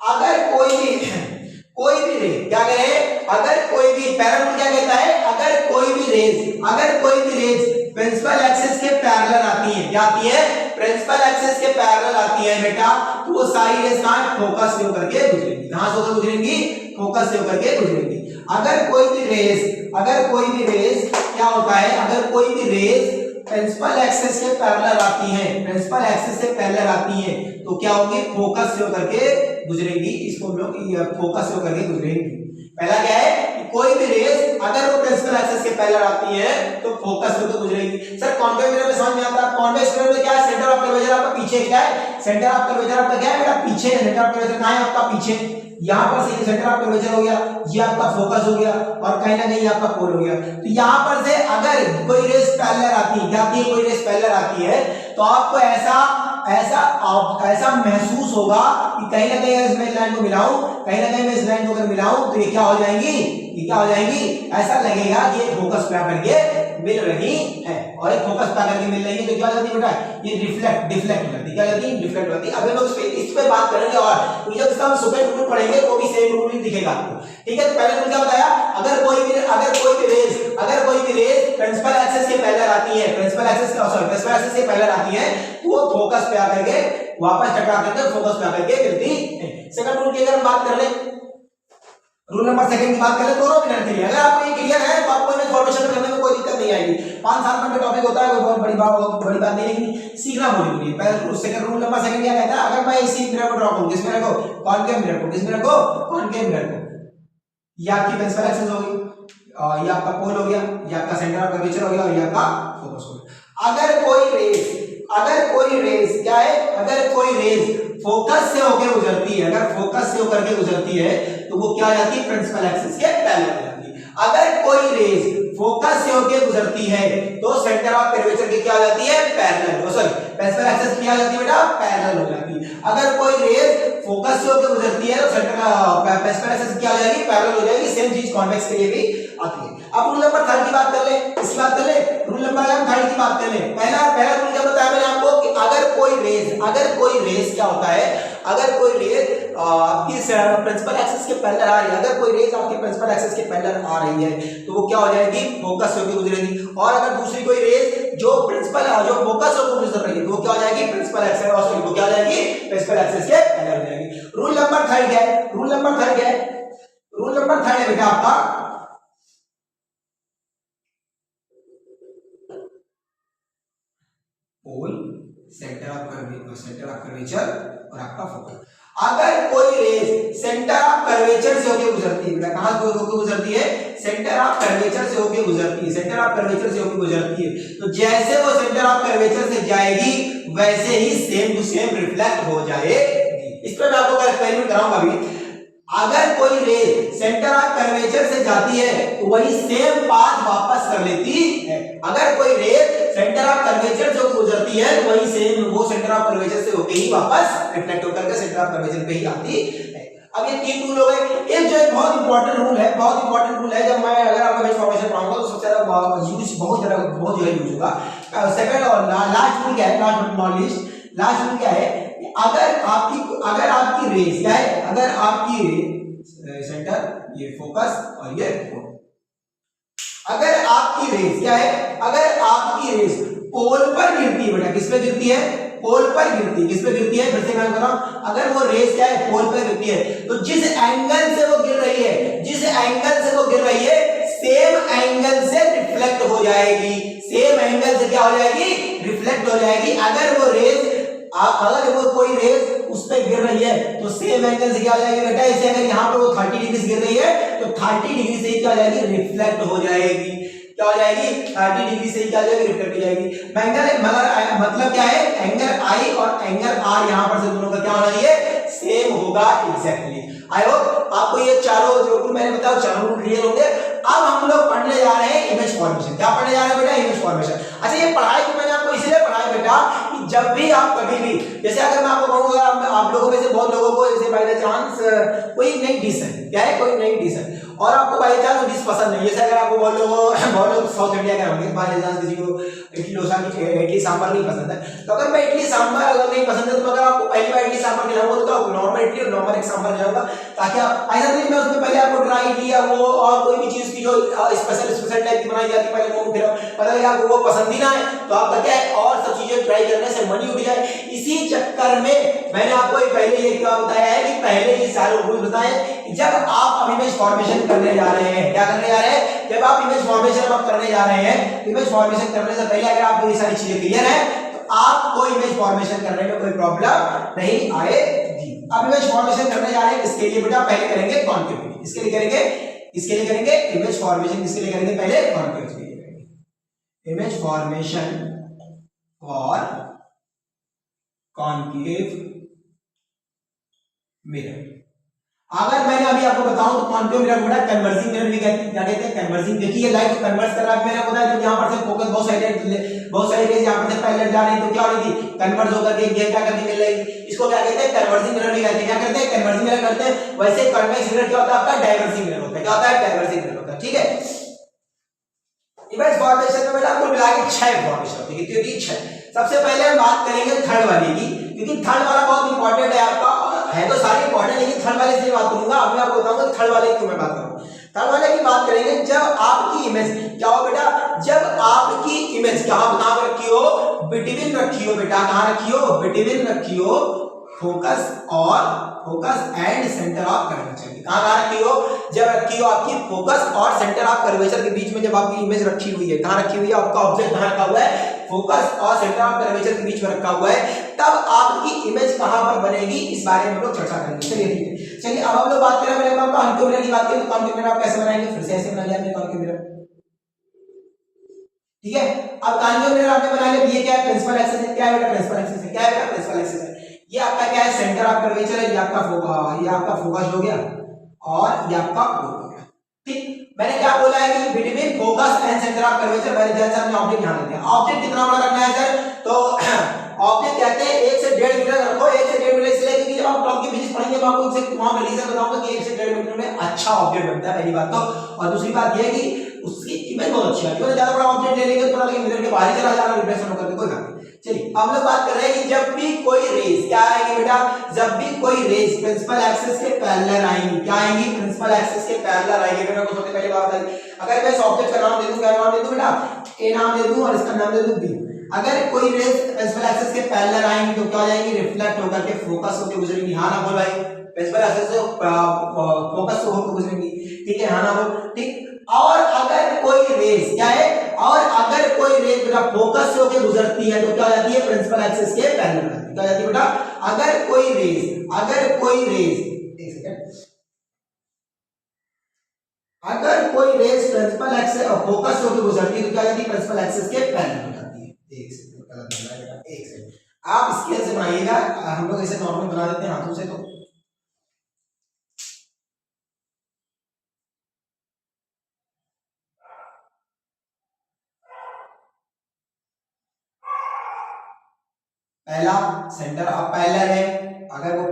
अगर कोई भी रे क्या कहे, अगर कोई भी पैराबोल क्या कहता है, अगर कोई भी रेज प्रिंसिपल एक्सिस के पैरेलल आती है, क्या आती है, प्रिंसिपल एक्सिस के पैरेलल आती है बेटा, तो वो सारी रेज कहां फोकस से होकर के गुजरेंगी, कहां से होकर गुजरेंगी, फोकस से होकर के गुजरेंगी। अगर कोई भी रेज क्या होता है, अगर कोई भी रेज प्रिंसिपल एक्सिस के पैरेलल आती है, प्रिंसिपल एक्सिस से पैरेलल आती है, तो क्या होगी, फोकस से होकर के गुजरेंगी, इसको हम लोग फोकस से होकर के गुजरेंगी। पहला क्या है कि कोई भी रेज अगर वो प्रिंसिपल एक्सिस के पैरेलल आती है तो फोकस से होकर गुजरेगी। सर कॉन्वेक्स मिरर में समझ में आता है, कॉन्वेक्स मिरर में क्या है, सेंटर ऑफ कर्वेचर आपका पीछे, क्या है, सेंटर ऑफ कर्वेचर आपका क्या है बेटा, पीछे है, सेंटर ऑफ कर्वेचर कहां है आपका, पीछे, यहां पर से सेंटर ऑफ कर्वेचर हो गया, ये आपका फोकस हो गया और कहीं ना कहीं आपका पोल हो गया। तो यहां पर से अगर कोई रेस पैरेलल आती है, क्या आती है, कोई रेस पैरेलल आती है, तो आपको ऐसा महसूस होगा कि कहीं ना कहीं इस लाइन को मिलाऊं, कहीं ना कहीं मैं इस लाइन को अगर मिलाऊं तो ये क्या हो जाएंगी, ये क्या हो जाएंगी, ऐसा लगेगा कि ये फोकस पे आकर के मिल रही है, और एक फोकस पे आकर के मिल रही है तो क्या हो जाती है बेटा, ये डिफ्लेक्ट हो जाती है, क्या जाती है, डिफ्लेक्ट हो जाती है। अब हम लोग इस पे बात करेंगे और जब इसका हम सेकंड रूल पढ़ेंगे तो भी सेम रूल ही दिखेगा आपको, ठीक है। तो पहले रूल क्या बताया, अगर कोई भी रेज प्रिंसिपल एक्सिस के पैरेलल आती है, प्रिंसिपल एक्सिस के पैरेलल आती है, तो वो फोकस पे आकर के वापस टकरा करके फोकस पे आकर के गिरती है। सेकंड रूल की अगर हम बात कर ले, रूल नंबर सेकंड की बात करें, दोनों मिनट के लिए अगर आपको ये क्लियर है तो आपको इमेज फॉर्मेशन करने में कोई दिक्कत नहीं आएगी। 5-7 मिनट का टॉपिक होता है, बहुत बड़ी बात नहीं, लेकिन सीखना बहुत जरूरी है। पहले सेकंड रूल नंबर सेकंड क्या कहता है, अगर मैं इसी मिरर को ड्रॉ करूं, किस मिरर को, कॉनकेव मिरर को, किस मिरर को, कॉनकेव मिरर को, ये आपकी प्रिंसिपल एक्सिस होगी, ये आपका पोल हो गया, ये आपका सेंटर ऑफ कर्वेचर हो गया और ये आपका फोकस हो गया। अगर कोई रेस क्या है, अगर कोई रेस फोकस से होकर गुजरती है, अगर फोकस से होकर के गुजरती है तो वो क्या हो जाती है, प्रिंसिपल एक्सिस के पैरेलल हो जाती है। अगर कोई रेस फोकस से होकर गुजरती है तो सेंटर ऑफ कर्वेचर की क्या हो जाती है, पैरेलल, सॉरी प्रिंसिपल एक्सिस क्या हो जाती है बेटा, पैरेलल हो जाती है। अगर कोई रेस फोकस से होकर गुजरती है तो सेंटर प्रिंसिपल एक्सिस क्या हो जाएगी, पैरेलल हो जाएगी। सेम चीज कॉन्वेक्स के लिए भी आती है। अब रूल नंबर 3 की बात कर ले, इसकी बात कर ले, रूल नंबर 3 की बात कर ले। पहला रूल क्या बताया मैंने आपको कि अगर कोई रेस क्या होता है, अगर कोई रेस आपकी प्रिंसिपल एक्सिस के पैरेलल आ रही है, अगर कोई रेस आपकी प्रिंसिपल एक्सिस के पैरेलल आ रही है तो वो क्या हो जाएगी, फोकस से होकर गुजरेगी। और अगर दूसरी कोई रेस जो फोकस से गुजर रही है तो वो क्या हो जाएगी, प्रिंसिपल एक्सिस, सॉरी वो क्या हो जाएगी, प्रिंसिपल एक्सिस के पैरेलल हो जाएगी। रूल नंबर 3 क्या है, रूल नंबर 3 क्या है, रूल नंबर 3 है बेटा आपका पोल, सेंटर ऑफ कर्वेचर और आपका फोकस। अगर कोई रेस सेंटर ऑफ कर्वेचर से होकर गुजरती है, कहां से होकर गुजरती है, सेंटर ऑफ कर्वेचर से होकर गुजरती है, सेंटर ऑफ कर्वेचर से होकर गुजरती है, तो जैसे वो सेंटर ऑफ कर्वेचर से जाएगी वैसे ही सेम टू सेम रिफ्लेक्ट हो जाएगी। इस पर मैं आपको एक्सपेरिमेंट कराऊंगा अभी। अगर कोई रेस सेंटर ऑफ कर्वेचर से जाती है तो वही सेम पाथ वापस कर लेती है। अगर कोई रेस सेंटर ऑफ कर्वेचर से गुजरती है तो वही सेम वो सेंटर ऑफ कर्वेचर से होकर ही वापस रिफ्लेक्ट होकर के सेंटर ऑफ कर्वेचर पे ही आती है। अब ये 3 रूल हो गए। एक जो एक बहुत इंपॉर्टेंट रूल है, जब मैं अगर आपको इमेज फॉर्मेशन पढ़ाऊंगा तो सबसे ज्यादा यूज बहुत जगह यूज होगा। सेकंड और लास्ट रूल क्या है, लास्ट रूल क्या है, अगर आपकी रेस क्या है, अगर आपकी सेंटर ये फोकस और ये पोल, अगर आपकी रेस क्या है, अगर आपकी रेस पोल पर गिरती है बेटा, किस पे गिरती है, पोल पर गिरती है, किस पे गिरती है, फिर से मैं कर रहा हूं, अगर वो रेस क्या है, पोल पर गिरती है तो जिस एंगल से वो गिर रही है सेम एंगल से रिफ्लेक्ट हो जाएगी, सेम एंगल से क्या हो जाएगी, रिफ्लेक्ट हो जाएगी। अगर वो कोई रेस उस पे गिर रही है तो सेम एंगल से क्या हो जाएगी बेटा, इसे अगर यहाँ पर वो 30 डिग्री से गिर रही है तो 30 डिग्री से क्या हो जाएगी, रिफ्लेक्ट हो जाएगी। क्या हो जाएगी, 30 डिग्री से क्या हो जाएगी, रिफ्लेक्ट हो जाएगी। मतलब क्या है, एंगल आई और एंगल आर यहाँ पर से दोनों का क्या होना चाहिए, सेम होगा एग्जैक्टली। आई होप आपको ये चारों जो रूल मैंने बताया चारों रूल क्लियर होंगे। अब हम लोग पढ़ने जा रहे हैं इमेज फॉर्मेशन। क्या पढ़ने जा रहे हैं बेटा? Image formation. अच्छा, ये पढ़ाई तो मैंने आपको इसलिए पढ़ाई बेटा कि जब भी आप कभी भी, जैसे अगर मैं आपको कहूंगा आप लोगों में से बहुत लोगों को जैसे बाय द चांस कोई नई डिश है, क्या है, कोई नई डिश है और आपको बाय चांस वो डिश पसंद नहीं, जैसे अगर आपको बहुत लोग साउथ इंडिया के होंगे, बाय चांस किसी को इडली डोसा की इडली सांभर नहीं पसंद है, तो अगर मैं इडली सांभर अगर नहीं पसंद है तो अगर आपको पहली बार इडली सांभर खिलाऊंगा तो नॉर्मल इडली और नॉर्मल एक सांभर खिलाऊंगा, ताकि आप ऐसा नहीं मैं उसमें पहले आपको ड्राई इडली या वो और कोई भी चीज की जो स्पेशल टाइप की बनाई जाती है पहले वो खिलाऊं, पता है आपको वो पसंद ही ना है तो आपका क्या है और सब चीजें ट्राई करने से मन ही उठ जाए। इसी चक्कर में मैंने आपको पहले ये क्या बताया है कि पहले ये सारे रूल बताए कि जब आप इमेज फॉर्मेशन करने जा रहे हैं, क्या करने जा रहे हैं, जब आप इमेज फॉर्मेशन आप करने जा रहे हैं, इमेज फॉर्मेशन करने से पहले अगर आपको ये सारी चीजें क्लियर है तो आपको इमेज फॉर्मेशन करने में कोई प्रॉब्लम नहीं आएगी। अब इमेज फॉर्मेशन करने जा रहे हैं इसके लिए बेटा पहले करेंगे कॉन्केव इमेज, इसके लिए करेंगे इमेज फॉर्मेशन, इसके लिए करेंगे पहले कॉन्केव के लिए करेंगे image formation for concave mirror. अगर मैंने अभी आपको बताऊं तो कॉन्केव मिरर को बेटा कन्वर्जिंग मिरर भी कहते हैं। क्या कहते हैं? कन्वर्जिंग। देखिए लाइट को कन्वर्ट कर रहा है, मैंने बताया जब यहां पर से फोकस बहुत सारी रेज यहां पर से पैरेलल जा रही है तो क्या हो रही थी, कन्वर्ज होकर के ये क्या करती मिल रही, इसको क्या कहते हैं? कन्वर्जिंग मिरर भी कहते हैं। क्या करते हैं? कन्वर्जिंग मिरर करते हैं। वैसे कन्वेक्स मिरर क्या होता है आपका? डाइवर्जिंग मिरर होता है। क्या होता है? डाइवर्जिंग मिरर होता है। ठीक है, इमेज फॉर्मेशन में बेटा कुल मिला के 6 फॉर्मेशन होती है, क्योंकि 6। सबसे पहले हम बात करेंगे थर्ड वाले की, क्योंकि थर्ड वाला बहुत इंपॉर्टेंट है आपका, है तो सारे इंपॉर्टेंट लेकिन थर्ड वाले से बात करूंगा। अभी मैं आपको बताऊंगा थर्ड वाले की मैं बात करूंगा। थर्ड वाले की बात करेंगे जब आपकी इमेज क्या हो बेटा, जब आपकी इमेज कहां रखी हो, बिटवीन रखी हो बेटा, कहां रखी हो, बिटवीन रखी हो focus and centre of curvature की। कहां रखी हो? जब रखी हो आपकी फोकस और सेंटर ऑफ कर्वेचर के बीच में, जब आपकी इमेज रखी हुई है, कहां रखी हुई है, आपका ऑब्जेक्ट कहां रखा हुआ है, फोकस और सेंटर ऑफ कर्वेचर के बीच में रखा हुआ है, तब आपकी इमेज कहां पर बनेगी इस बारे में हम लोग चर्चा करेंगे। चलिए ठीक है, चलिए अब हम लोग बात करें, मैंने आपको कॉन्केव मिरर की बात की, तो कॉन्केव मिरर आप कैसे बनाएंगे, फिर से ऐसे बनाइए आपने कॉन्केव मिरर। ठीक है, अब कॉन्केव मिरर आपने बना लिया, ये क्या है? प्रिंसिपल एक्सिस है। क्या है बेटा? प्रिंसिपल एक्सिस है। क्या है बेटा? प्रिंसिपल एक्सिस है। ये आपका क्या है? सेंटर ऑफ कर्वेचर है। ये आपका फोकस हो गया और ये आपका गोल हो गया। ठीक, मैंने क्या बोला है कि between focus and centre of curvature मैंने जैसे हमने ऑब्जेक्ट यहां रखा है। ऑब्जेक्ट कितना बड़ा रखना है सर? तो ऑब्जेक्ट कहते हैं 1 से 1.5 मीटर रखो। 1 से 1.5 मीटर इसलिए क्योंकि जब आप टॉप की फिजिक्स पढ़ेंगे तो आपको इससे वहां पे रीजन बताऊंगा कि 1 से 1.5 मीटर में अच्छा ऑब्जेक्ट बनता है, पहली बात तो। और दूसरी बात ये है कि उसकी इमेज बहुत अच्छी है, क्योंकि ज्यादा बड़ा ऑब्जेक्ट ले लेंगे तो पता लगे मिरर के बाहर चला जाएगा, रिफ्लेक्शन होकर के कोई बात नहीं। चलिए अब हम लोग बात कर रहे हैं कि जब भी कोई रेज क्या आएगी बेटा, जब भी कोई रेज प्रिंसिपल एक्सिस के पैरेलल आएंगी, क्या आएंगी? प्रिंसिपल एक्सिस के पैरेलल आएंगी। मैंने आपको सबसे पहले बात बताई, अगर मैं इस ऑब्जेक्ट का नाम दे दूं, क्या नाम दे दूं बेटा? ए नाम दे दूं और इसका नाम दे दूं बी। अगर कोई रेज प्रिंसिपल एक्सिस के पैरेलल आएंगी तो क्या हो जाएंगी? रिफ्लेक्ट होकर के फोकस होकर गुजरेंगी। हां ना बोल भाई, प्रिंसिपल एक्सिस से फोकस होकर गुजरेंगी। ठीक है, हां ना बोल। ठीक, और अगर कोई रेज क्या है, और अगर कोई रेज बेटा फोकस से होकर गुजरती है तो क्या हो जाती है? प्रिंसिपल एक्सिस के पैरेलल आती है। क्या हो जाती है बेटा? अगर कोई रेज एक सेकंड, अगर कोई रेज प्रिंसिपल एक्सिस और फोकस से होकर गुजरती है तो क्या हो जाती है? प्रिंसिपल एक्सिस के पैरेलल हो जाती है। एक सेकंड, गलत बन रहा है बेटा, एक सेकंड, आप स्केल से बनाइएगा, हम लोग इसे नॉर्मल बना देते हैं हाथों से। तो पहला सेंटर ऑफ पैरेलल है, अगर वो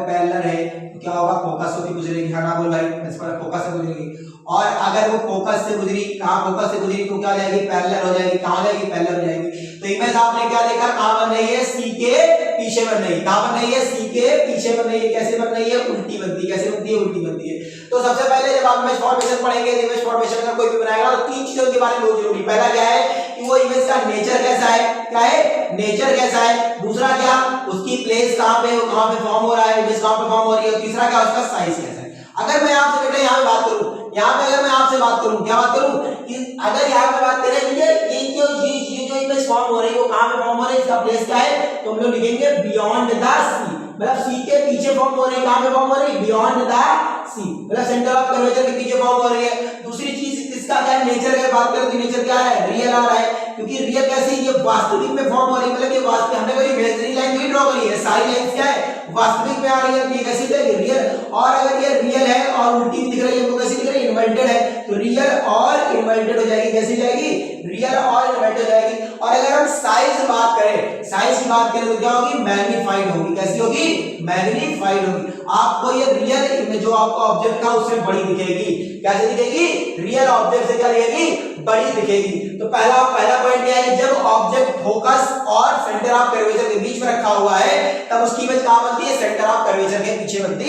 पैरेलल है तो क्या होगा? फोकस होती गुजरेगी। हाँ ना बोल भाई, प्रिंसिपल फोकस से गुजरेगी। और अगर वो फोकस से गुजरी, कहां फोकस से गुजरी तो क्या हो जाएगी? पैरेलल हो जाएगी। कहां हो जाएगी? पैरेलल हो जाएगी। तो इमेज आपने क्या देखा, कहां बन रही है? सी के पीछे बन रही है। कहां बन रही है? सी के पीछे बन रही है। कैसे बन रही है? उल्टी बनती है। कैसे बनती है? उल्टी बनती है। तो सबसे पहले जब आप इमेज फॉर्मेशन पढ़ेंगे, इमेज फॉर्मेशन का कोई भी बनाएगा तो 3 चीजों के बारे में बहुत जरूरी। पहला क्या है कि वो इमेज का नेचर कैसा है, क्या है? नेचर कैसा है। दूसरा क्या, उसकी प्लेस कहां पे, वो कहां पे फॉर्म हो रहा है, इमेज कहां पे फॉर्म हो रही है। तीसरा क्या, उसका साइज कैसा है। अगर मैं आपसे बेटा यहां पे बात करूं, यहां पे अगर मैं आपसे बात करूं, क्या बात करूं कि अगर यहां पे बात करें ये जो इमेज फॉर्म हो रही है वो कहां पे फॉर्म हो रही है, इसका प्लेस क्या है, तो हम लोग लिखेंगे बियॉन्ड द सी। मतलब सी के पीछे फॉर्म हो रही है। कहां पे फॉर्म हो रही है? बियॉन्ड द सी, मतलब सेंटर ऑफ कर्वेचर के पीछे फॉर्म हो रही है। दूसरी चीज इसका क्या नेचर है, बात करें तो नेचर क्या है, रियल आ रहा है, क्योंकि रियल कैसी, ये वास्तविक में फॉर्म हो रही है, मतलब ये वास्तविक, हमने कोई इमेजिनरी लाइन नहीं ड्रॉ करी है, सारी लाइंस क्या है, वास्तविक में आ रही है, ये कैसी है, रियल। और अगर ये रियल है और उल्टी दिख रही है, हमको कैसी दिख रही है, इन्वर्टेड है, तो रियल और इन्वर्टेड हो जाएगी, कैसी जाएगी, रियल और इन्वर्टेड हो जाएगी। और अगर हम साइज बात करें, साइज की बात करें तो क्या होगी, मैग्नीफाइड होगी, कैसी होगी, मैग्नीफाइड होगी। आपको ये रियल जो आपका ऑब्जेक्ट था उससे बड़ी दिखेगी, कैसे दिखेगी, रियल ऑब्जेक्ट से क्या दिखेगी, बड़ी दिखेगी। तो पहला पॉइंट क्या है, जब ऑब्जेक्ट फोकस और सेंटर ऑफ कर्वेचर के बीच में रखा हुआ है तब उसकी इमेज कहां बनती है, सेंटर ऑफ कर्वेचर के पीछे बनती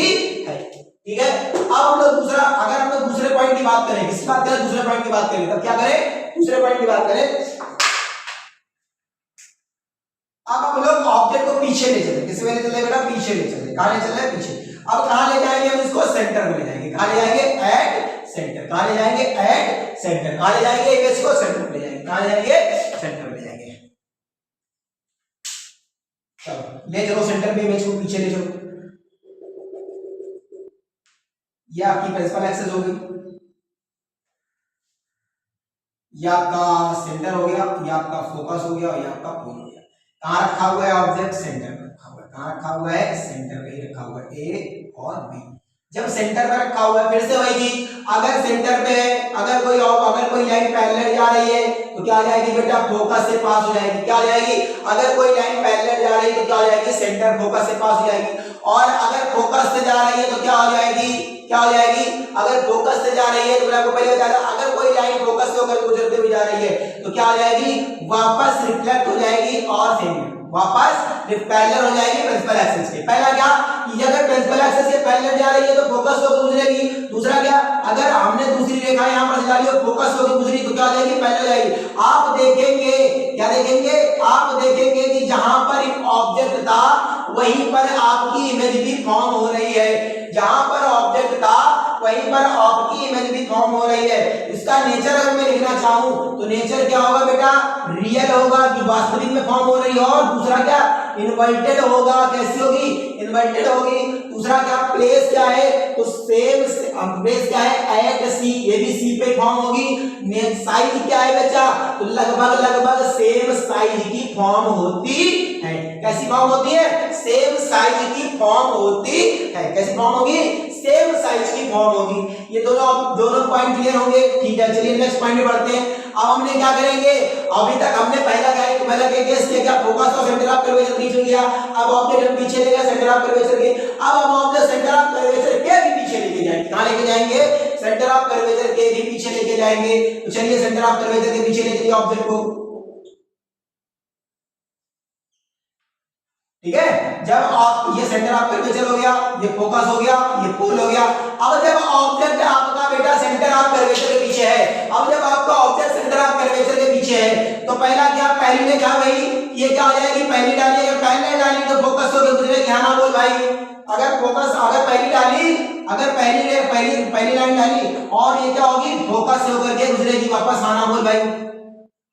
है, ठीक है। अब हम लोग दूसरा, अगर हम लोग दूसरे पॉइंट की बात करें, किसकी बात करें, दूसरे पॉइंट की बात करें, तब क्या करें, दूसरे पॉइंट की बात करें। अब हम लोग ऑब्जेक्ट को पीछे ले चले, किस में ले चले बेटा, पीछे ले चले, कहां ले चले, पीछे। अब कहां ले जाएंगे हम इसको, सेंटर में ले जाएंगे, कहां ले जाएंगे, एट सेंटर, कहां ले जाएंगे, एट सेंटर, कहां ले जाएंगे, इमेज को सेंटर में ले जाएंगे, कहां ले जाएंगे, सेंटर में ले जाएंगे। चलो ले चलो सेंटर में, इमेज को पीछे ले चलो, ये आपकी प्रिंसिपल एक्सेस होगी, ये आपका सेंटर हो गया, ये आपका फोकस हो गया और ये आपका पोल हो गया। कहां रखा हुआ है ऑब्जेक्ट, सेंटर में रखा हुआ है, कहां रखा हुआ है, सेंटर में ही रखा हुआ है, ए और बी। जब सेंटर में रखा हुआ है, फिर से वही चीज, अगर सेंटर पे है, अगर कोई लाइन पैरेलल जा रही है तो क्या आ जाएगी बेटा, फोकस से पास हो जाएगी, क्या आ जाएगी, अगर कोई लाइन पैरेलल जा रही है तो क्या हो जाएगी, सेंटर फोकस से पास हो जाएगी। और अगर फोकस से जा रही है तो क्या हो जाएगी, क्या हो जाएगी, अगर फोकस से जा रही है तो मैंने आपको पहले बताया था, अगर कोई लाइन फोकस से होकर गुजरते हुए जा रही है तो क्या हो जाएगी, वापस रिफ्लेक्ट हो जाएगी और सेम वापस पैरेलल हो जाएगी प्रिंसिपल एक्सिस के। पहला क्या, कि अगर प्रिंसिपल एक्सिस के पैरेलल जा रही है तो फोकस होकर गुजरेगी। दूसरा क्या, अगर हमने दूसरी रेखा यहां पर डाली और फोकस होकर गुजरी तो क्या हो जाएगी, पैरेलल हो जाएगी। आप देखेंगे, क्या देखेंगे, आप देखेंगे कि जहां पर एक ऑब्जेक्ट था वहीं पर आपकी इमेज भी फॉर्म हो रही है, जहां पर ऑब्जेक्ट था वहीं पर आपकी इमेज भी फॉर्म हो रही है। इसका नेचर अगर मैं लिखना चाहूं तो नेचर क्या होगा बेटा, रियल होगा कि वास्तविक में फॉर्म हो रही है, और दूसरा क्या, इन्वर्टेड होगा, कैसी होगी, इन्वर्टेड होगी। दूसरा क्या, प्लेस क्या है, तो सेम प्लेस क्या है, एट सी, ये भी सी पे फॉर्म होगी। साइज क्या है बच्चा, तो लगभग सेम साइज की फॉर्म होती है, कैसी फॉर्म होती है, सेम साइज की फॉर्म होती है, कैसी फॉर्म होगी, सेम साइज की फॉर्म होगी। ये दोनों पॉइंट क्लियर होंगे, ठीक है। चलिए नेक्स्ट पॉइंट में बढ़ते हैं। अब हमने क्या करेंगे, अभी तक हमने पहला क्या केस किया, क्या फोकस और सेंटर ऑफ कर्वेचर बीच में गया, अब ऑब्जेक्ट हम पीछे ले गए सेंटर ऑफ कर्वेचर के, अब हम ऑब्जेक्ट सेंटर ऑफ कर्वेचर के भी पीछे लेके जाएंगे, कहां लेके जाएंगे, सेंटर ऑफ कर्वेचर के भी पीछे लेके जाएंगे। तो चलिए सेंटर ऑफ कर्वेचर के पीछे ले चलिए ऑब्जेक्ट को, ठीक है। जब आप ये सेंटर ऑफ कर्वेचर हो गया, ये फोकस हो गया, ये पोल हो गया। अब जब ऑब्जेक्ट आपका बेटा सेंटर ऑफ कर्वेचर के पीछे है, अब जब आपका ऑब्जेक्ट सेंटर ऑफ कर्वेचर के पीछे है तो पहला क्या, पहली ने क्या भाई, ये क्या हो जाएगी, पहली डाली, अगर पहले डाली तो फोकस हो गया, दूसरे ध्यान ना बोल भाई, अगर फोकस, अगर पहली डाली, अगर पहली लाइन डाली और ये क्या होगी, फोकस से होकर के गुजरेगी, वापस आना बोल भाई।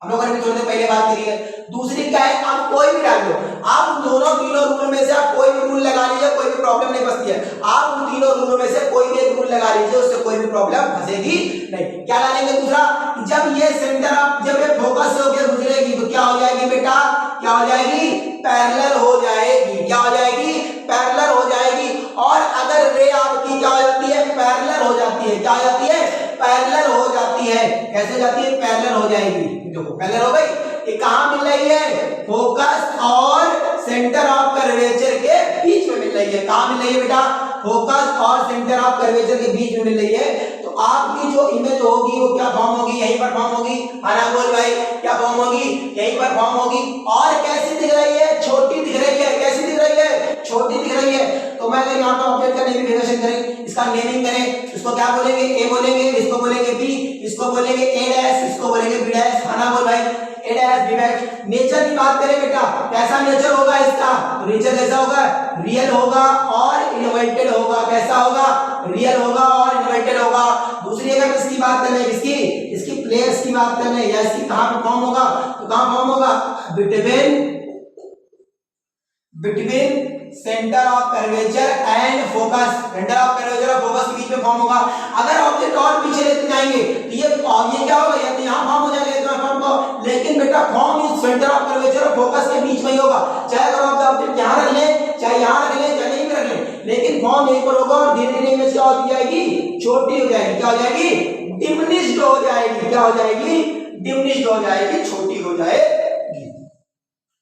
हम लोगों ने थोड़ी देर पहले बात करी है। दूसरी क्या है, आप कोई भी डाल लो, आप दोनों तीनों रूल में से आप कोई भी रूल लगा लीजिए, कोई भी प्रॉब्लम नहीं बचती है। आप उन तीनों रूलों में से कोई भी एक रूल लगा लीजिए, उससे कोई भी प्रॉब्लम फंसेगी नहीं। क्या डालेंगे दूसरा, जब ये सेंटर ऑफ, जब ये फोकस से होकर गुजरेगी तो क्या हो जाएगी बेटा, क्या हो जाएगी, पैरेलल हो जाएगी, क्या हो जाएगी, पैरेलल हो जाएगी। और अगर रे आपकी क्या हो जाती है, पैरेलल हो जाती है, क्या हो जाती है, पैरेलल हो जाती है, कैसे जाती है, पैरेलल हो जाएगी। देखो पैरेलल हो गई, ये कहां मिल रही है, फोकस और सेंटर ऑफ कर्वेचर के बीच में मिल रही है। कहां मिल रही है बेटा, फोकस और सेंटर ऑफ कर्वेचर के बीच में मिल रही है। तो आपकी जो इमेज होगी वो क्या फॉर्म होगी, यहीं पर फॉर्म होगी, आना बोल भाई, क्या फॉर्म होगी, यहीं पर फॉर्म होगी। और कैसी दिख रही है, छोटी दिख रही है, कैसी दिख रही है, छोटी दिख रही है। तो मैं अगर यहाँ पे ऑब्जेक्ट का नेमिफिकेशन करें, इसका नेमिंग करें, इसको क्या बोलेंगे, ए बोलेंगे, इसको बोलेंगे बी, इसको बोलेंगे ए डैश, इसको बोलेंगे बी डैश, आना बोल भाई, ए डैश बी डैश। नेचर की बात करें बेटा, कैसा नेचर होगा इसका, तो नेचर कैसा होगा, रियल होगा और इन्वर्टेड होगा, कैसा होगा, रियल होगा और इन्वर्टेड होगा। दूसरी अगर इसकी बात करें, इसकी प्लेस की बात करें, या इसकी कहां पे फॉर्म होगा, तो कहां फॉर्म होगा, between between centre of curvature and focus, centre of curvature और फोकस के बीच में फॉर्म होगा। अगर ऑब्जेक्ट और पीछे लेते जाएंगे तो ये क्या होगा, या तो यहाँ फॉर्म हो जाएगा इतना फॉर्म को, लेकिन बेटा फॉर्म इस सेंटर ऑफ कर्वेचर और फोकस के बीच में ही होगा। चाहे अगर आप ऑब्जेक्ट यहाँ रख ले, चाहे यहाँ रख ले, चाहे कहीं भी रख ले, लेकिन फॉर्म यहीं पर होगा और धीरे धीरे इमेज क्या होती जाएगी, छोटी हो जाएगी। क्या हो जाएगी, डिमिनिश्ड हो जाएगी। क्या हो जाएगी, डिमिनिश्ड हो जाएगी, छोटी हो जाएगी।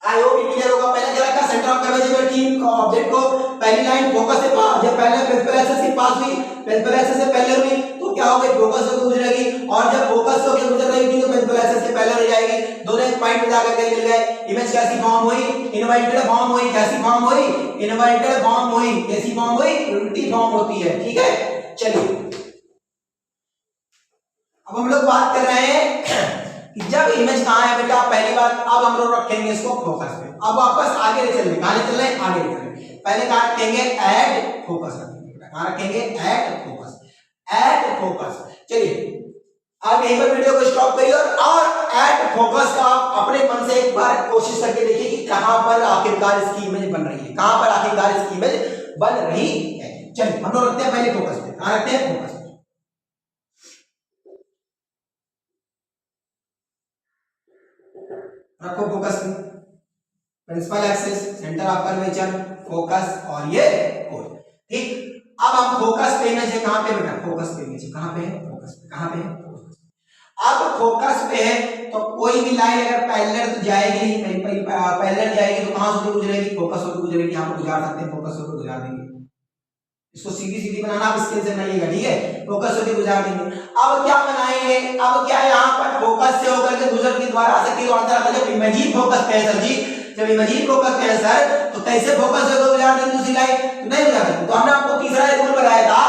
आई होप ये क्लियर होगा। पहले क्या रखा, सेंटर ऑफ कर्वेचर की ऑब्जेक्ट को पहली लाइन फोकस से पास, जब पहले प्रिंसिपल एक्सिस के पास हुई, प्रिंसिपल एक्सिस से पहले हुई तो क्या होगा, फोकस होकर गुजरेगी, और जब फोकस होकर गुजर रही थी तो प्रिंसिपल एक्सिस से पहले रह जाएगी। दोनों एक पॉइंट पे जाकर के मिल गए। इमेज कैसी फॉर्म हुई, इनवर्टेड फॉर्म हुई। कैसी फॉर्म हुई, इनवर्टेड फॉर्म हुई। कैसी फॉर्म हुई, उल्टी फॉर्म होती है। ठीक है, चलिए अब हम लोग बात कर रहे हैं कि जब इमेज कहां है बेटा, पहली बात अब हम लोग रखेंगे इसको फोकस पे। अब वापस आगे चल रहे, कहां चल रहे हैं, आगे चल रहे। पहले कहां रखेंगे, एट फोकस रखेंगे बेटा। कहां रखेंगे, एट फोकस, एट फोकस। चलिए आप यहीं पर वीडियो को स्टॉप करिए और एट फोकस का आप अपने मन से एक बार कोशिश करके देखिए कि कहां पर आखिरकार इसकी इमेज बन रही है, कहां पर आखिरकार इसकी इमेज बन रही है। चलिए हम लोग रखते हैं पहले फोकस पे। कहां रखते हैं, फोकस पे। रखो फोकस पे, principal axis, centre of curvature, focus और ये कोण। ठीक, अब हम फोकस पे इमेज है, कहां पे बेटा, फोकस पे इमेज है। कहां पे है, फोकस पे। कहां पे है, फोकस पे। अब फोकस पे है तो कोई भी लाइन अगर पैरेलल तो जाएगी नहीं, पैरेलल जाएगी तो कहां से गुजरेगी, फोकस होकर गुजरेगी। यहां पर गुजार सकते हैं, फोकस होकर गुजार देंगे। इसको सीधी सीधी बनाना आप स्केल से बनाइएगा। ठीक है, फोकस होकर गुजार देंगे। अब क्या बनाएंगे, अब क्या यहाँ पर फोकस से होकर के गुजर के द्वारा आ सकती है आंसर। जब इमेजिन फोकस पे है सर जी, जब इमेजिन फोकस पे है सर, तो कैसे फोकस होकर गुजार देंगे दूसरी लाइन, तो नहीं गुजार सकते। तो हमने आपको तीसरा रूल बताया था,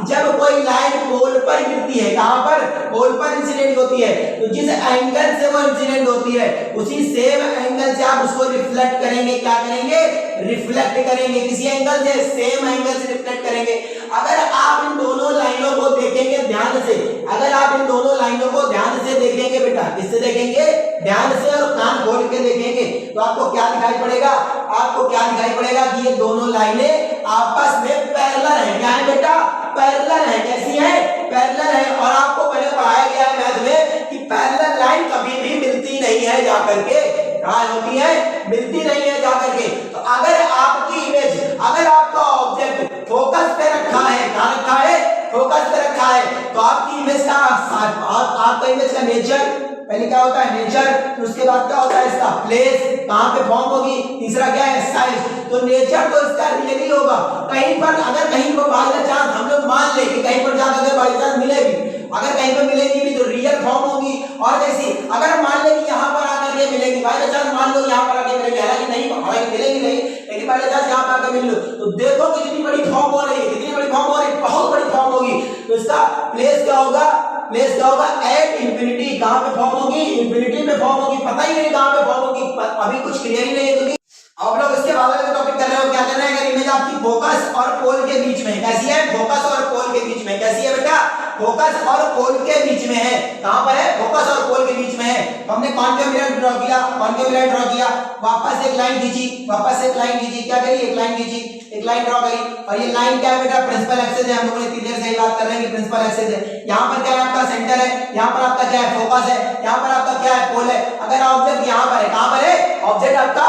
जब कोई लाइन पोल पर गिरती है, कहां पर, पोल पर इंसिडेंट होती है, तो जिस एंगल से वो इंसिडेंट होती है उसी सेम एंगल से आप उसको रिफ्लेक्ट करेंगे। क्या करेंगे, रिफ्लेक्ट करेंगे। किसी एंगल से, सेम एंगल से रिफ्लेक्ट करेंगे। अगर आप इन दोनों लाइनों को देखेंगे ध्यान से, अगर आप इन दोनों लाइनों को ध्यान से देखेंगे बेटा, किससे देखेंगे, ध्यान से और कान खोल के देखेंगे, तो आपको क्या दिखाई पड़ेगा, आपको क्या दिखाई पड़ेगा कि ये दोनों लाइनें आपस में पैरेलल हैं। क्या है बेटा, पैरेलल हैं। कैसी हैं, पैरेलल हैं। और आपको पहले पढ़ाया गया है मैथ में कि पैरेलल लाइन कभी भी मिलती नहीं है जाकर के, कहां होती है, मिलती नहीं है जाकर के। तो अगर आपकी इमेज, अगर आपका ऑब्जेक्ट फोकस पे रखा है, कहां रखा है, फोकस पे रखा है, तो आपकी इमेज का, आपका इमेज का नेचर, पहले क्या होता है, नेचर, तो उसके बाद क्या होता है इसका प्लेस, कहां पे फॉर्म होगी, तीसरा क्या है, साइज। तो नेचर तो इसका रियली होगा। कहीं पर अगर कहीं पर बाई चांस हम लोग मान ले कि कहीं पर जाकर बाई चांस मिलेगी, अगर कहीं पर मिलेगी भी तो रियल फॉर्म होगी। और जैसी अगर मान ले कि यहाँ पर आकर के मिलेगी, बाई चांस मान लो यहाँ पर आकर मिलेगी, हालांकि नहीं, हालांकि मिलेगी नहीं, लेकिन बाई चांस यहाँ पर आकर मिल लो, तो देखो कितनी बड़ी फॉर्म हो रही है, कितनी बड़ी फॉर्म हो रही है, बहुत बड़ी फॉर्म होगी। तो इसका प्लेस क्या होगा, प्लेस क्या होगा, एट इंफिनिटी। कहां पे फॉर्म होगी, इंफिनिटी में फॉर्म होगी। पता ही नहीं कहां पे फॉर्म होगी, अभी कुछ क्लियर ही नहीं है। क्योंकि आप लोग इसके बाद का टॉपिक कर रहे हो, क्या कर रहे हैं, अगर इमेज आपकी फोकस और पोल के बीच में कैसी है, फोकस और पोल के बीच में कैसी है बेटा, फोकस और पोल के बीच में है। कहां पर है, फोकस और पोल के बीच में है। तो हमने कॉन्केव मिरर ड्रॉ किया, कॉन्केव मिरर ड्रॉ किया, वापस एक लाइन खींची, वापस एक लाइन खींची, क्या करी, एक लाइन खींची, एक लाइन ड्रॉ करी। और ये लाइन क्या है बेटा, प्रिंसिपल एक्सिस है। हम लोगों ने क्लियर सही बात कर रहे हैं कि प्रिंसिपल एक्सिस है। यहाँ पर क्या है, आपका सेंटर है, यहाँ पर आपका क्या है, फोकस है, यहाँ पर आपका क्या है, पोल है। अगर ऑब्जेक्ट यहाँ पर है, कहां पर है, ऑब्जेक्ट आपका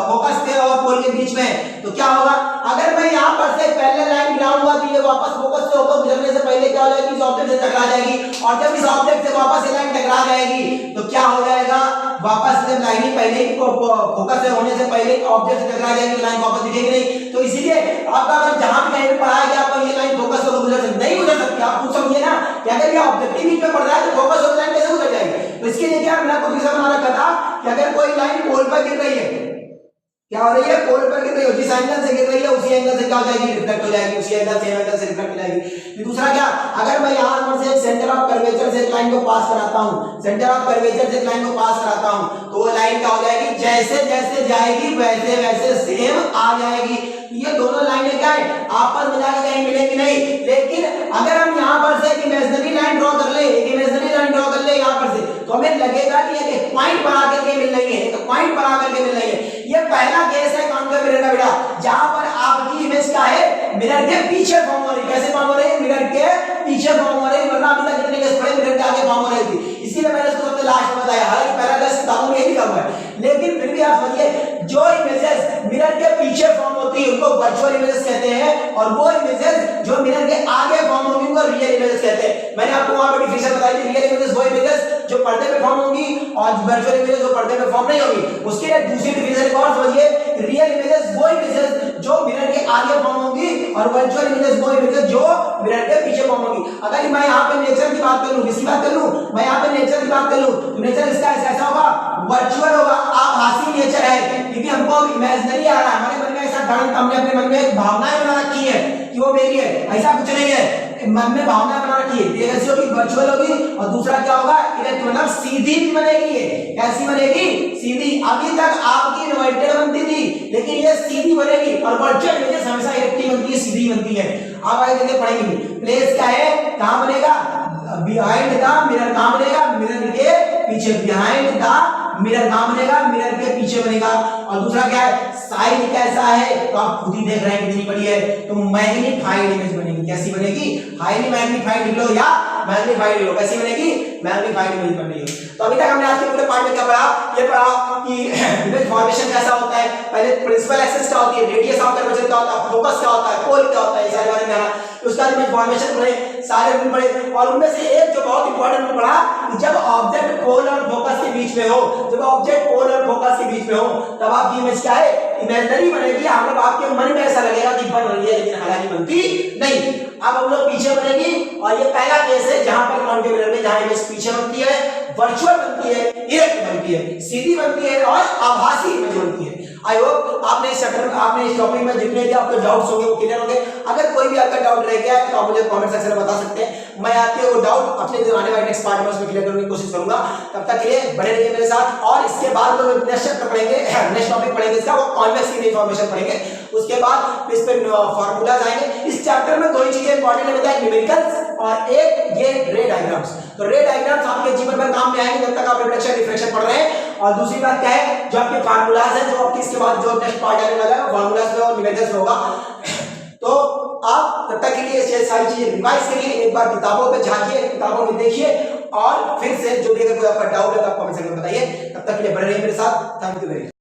फोकस पे और पोल के बीच में, तो क्या होगा, अगर मैं यहाँ पर से पैरेलल लाइन गिराऊंगा तो ये वापस फोकस से होकर गुजरने से पहले क्या हो जाएगी, इस ऑब्जेक्ट से टकरा जाएगी। और जब इस ऑब्जेक्ट से वापस ये लाइन टकरा जाएगी तो क्या हो जाएगा, वापस जब लाइन पहले ही फोकस से होने से पहले ऑब्जेक्ट से टकरा जाएगी, लाइन वापस दिखेगी नहीं। तो इसीलिए आपका अगर जहां भी कहीं पढ़ाया गया आपको ये लाइन फोकस होकर गुजर सकती नहीं, गुजर सकती। आप खुद समझिए ना कि अगर ये ऑब्जेक्टिव बीच में पड़ रहा है तो फोकस होकर लाइन कैसे गुजर जाएगी। तो इसके लिए क्या मैंने आपको दूसरा बना रखा था कि अगर कोई लाइन पोल पर गिर रही है, क्या हो रही है, पोल पर गिर रही है, जिस एंगल से गिर रही है उसी एंगल से क्या हो जाएगी, रिफ्लेक्ट हो जाएगी, उसी एंगल से एंगल से रिफ्लेक्ट हो जाएगी। फिर दूसरा क्या, अगर मैं यहां पर से सेंटर ऑफ कर्वेचर से एक लाइन को पास कराता हूं, सेंटर ऑफ कर्वेचर से एक लाइन को पास कराता हूं, तो वो लाइन क्या हो जाएगी, जैसे जैसे जाएगी वैसे वैसे सेम आ जाएगी। ये दोनों लाइनें क्या है, आपस में जाके कहीं मिलेंगी नहीं। लेकिन अगर हम यहां पर से एक इमेजिनरी लाइन ड्रॉ कर ले, एक इमेजिनरी लाइन ड्रॉ कर ले यहां पर से, तो हमें लगेगा कि एक पॉइंट पर आकर के मिल रही है, एक पॉइंट पर आकर के मिल रही है। ये पहला केस है कॉन्केव मिरर का बेटा, जहां पर आपकी इमेज क्या है, मिरर के पीछे फॉर्म हो रही है। कैसे फॉर्म हो रही है, मिरर के पीछे फॉर्म हो रही है, वरना अभी तक कितने केस पड़े मिरर के आगे फॉर्म हो रही थी। इसीलिए मैंने इसको सबसे लास्ट में बताया, हालांकि पहला केस किताबों में यही लिखा हुआ है, लेकिन फिर भी आप समझिए जो इमेजेस मिरर के पीछे फॉर्म होती है उनको वर्चुअल इमेजेस कहते हैं, और वो इमेजेस जो मिरर के आगे फॉर्म होंगी उनको रियल इमेजेस कहते हैं। मैंने आपको वहां पर डिफिनेशन बताई थी, रियल इमेजेस वो इमेजेस जो पर्दे पे फॉर्म होंगी और वर्चुअल इमेजेस जो पर्दे पे फॉर्म नहीं होंगी। उसके लिए दूसरी डिफिनेशन और समझिए, रियल इमेजेस वो इमेजेस जो मिरर के आगे फॉर्म होंगी और वर्चुअल इमेजेस वो इमेजेस जो मिरर के पीछे फॉर्म होंगी। अगर मैं यहाँ पे नेचर की बात कर लूं, किसकी बात कर लूं, मैं यहाँ पे नेचर की बात कर लूं, तो नेचर इसका ऐसा होगा, वर्चुअल होगा, आभासी नेचर है, क्योंकि हमको इमेजिनरी आ रहा है, हमारे मन में ऐसा हमने अपने मन में भावनाएं बना रखी है कि वो मेरी है, ऐसा कुछ नहीं है, मन में भावना बना रखी है। एक ऐसी होगी वर्चुअल होगी, और दूसरा क्या होगा, मतलब सीधी भी बनेगी। ये कैसी बनेगी, सीधी। अभी तक आपकी इन्वर्टेड बनती थी, लेकिन ये सीधी बनेगी, और वर्चुअल इमेजेस हमेशा इरेक्टिव बनती है, सीधी बनती है। आप आगे देखिए पढ़ेंगे, प्लेस क्या है, कहां बनेगा, बिहाइंड द मिरर, कहां बनेगा, मिरर के पीछे, बिहाइंड द मिरर कहां बनेगा, मिरर के पीछे बनेगा। और दूसरा क्या है, साइज कैसा है, तो आप खुद ही देख रहे हैं कितनी बड़ी है, तो मैग्नीफाइड इमेज बनेगी। कैसी बनेगी, हाईली मैग्नीफाइड लिख लो या मैग्नीफाइड लिख लो, कैसी बनेगी, मैग्नीफाइड इमेज बनेगी। तो अभी तक हमने आज के पूरे पार्ट में क्या पढ़ा, ये पढ़ा कि इमेज फॉर्मेशन कैसा होता है, पहले प्रिंसिपल एक्सिस क्या होती है, रेडियस ऑफ कर्वेचर क्या होता है, फोकस क्या होता है, पोल क्या होता है, इस सारे बारे में आना। उसका इमेज फॉर्मेशन पढ़े, सारे रूल पढ़े, और उनमें से एक जो बहुत इंपॉर्टेंट रूल पढ़ा, जब ऑब्जेक्ट पोल और फोकस के बीच में हो, जब ऑब्जेक्ट पोल और फोकस के बीच में हो, तब आपकी इमेज क्या है, इमेजिनरी बनेगी। हम लोग आपके मन में ऐसा लगेगा कि बन रही है, लेकिन हालांकि बनती नहीं। अब हम लोग पीछे बनेगी, और ये पहला केस है जहां पर कॉन्केव मिरर में जहां इमेज पीछे बनती है, वर्चुअल बनती है, इरेक्ट बनती है, सीधी बनती है, और आभासी इमेज बनती है। आई होप आपने इस चैप्टर में, आपने इस टॉपिक में जितने भी आपके डाउट्स होंगे वो क्लियर होंगे। अगर कोई भी आपका डाउट रह गया है तो आप मुझे कमेंट सेक्शन में बता सकते हैं, मैं आपके वो डाउट अपने जो आने वाले नेक्स्ट पार्ट में उसमें क्लियर करने की कोशिश करूंगा। तब तक के लिए बने रहिए मेरे साथ, और इसके बाद हम नेक्स्ट चैप्टर पढ़ेंगे, नेक्स्ट टॉपिक पढ़ेंगे इसका, वो कॉन्वेक्स की इन्फॉर्मेशन पढ़ेंगे। उसके बाद इस पे फार्मूलाज आएंगे। इस चैप्टर में दो ही चीजें इंपॉर्टेंट है, बताया न्यूमेरिकल्स और एक ये रे डायग्राम्स। तो रे डायग्राम्स आपके जीवन भर काम में आएंगे जब तक आप रिफ्लेक्शन डिफ्रेक्शन पढ़ रहे हैं। और दूसरी बात क्या है, जो आपके फार्मूलाज है, जो आपके इसके बाद जो नेक्स्ट पार्ट आने वाला है फार्मूलाज में और न्यूमेरिकल्स में होगा। तो आप तब तक के लिए ये सारी चीजें रिवाइज करिए, एक बार किताबों पे झांकिए, किताबों में देखिए, और फिर से जो भी अगर कोई आपका डाउट है तो आप कमेंट सेक्शन में बताइए। तब तक के लिए बने रहिए मेरे साथ। Thank you very much.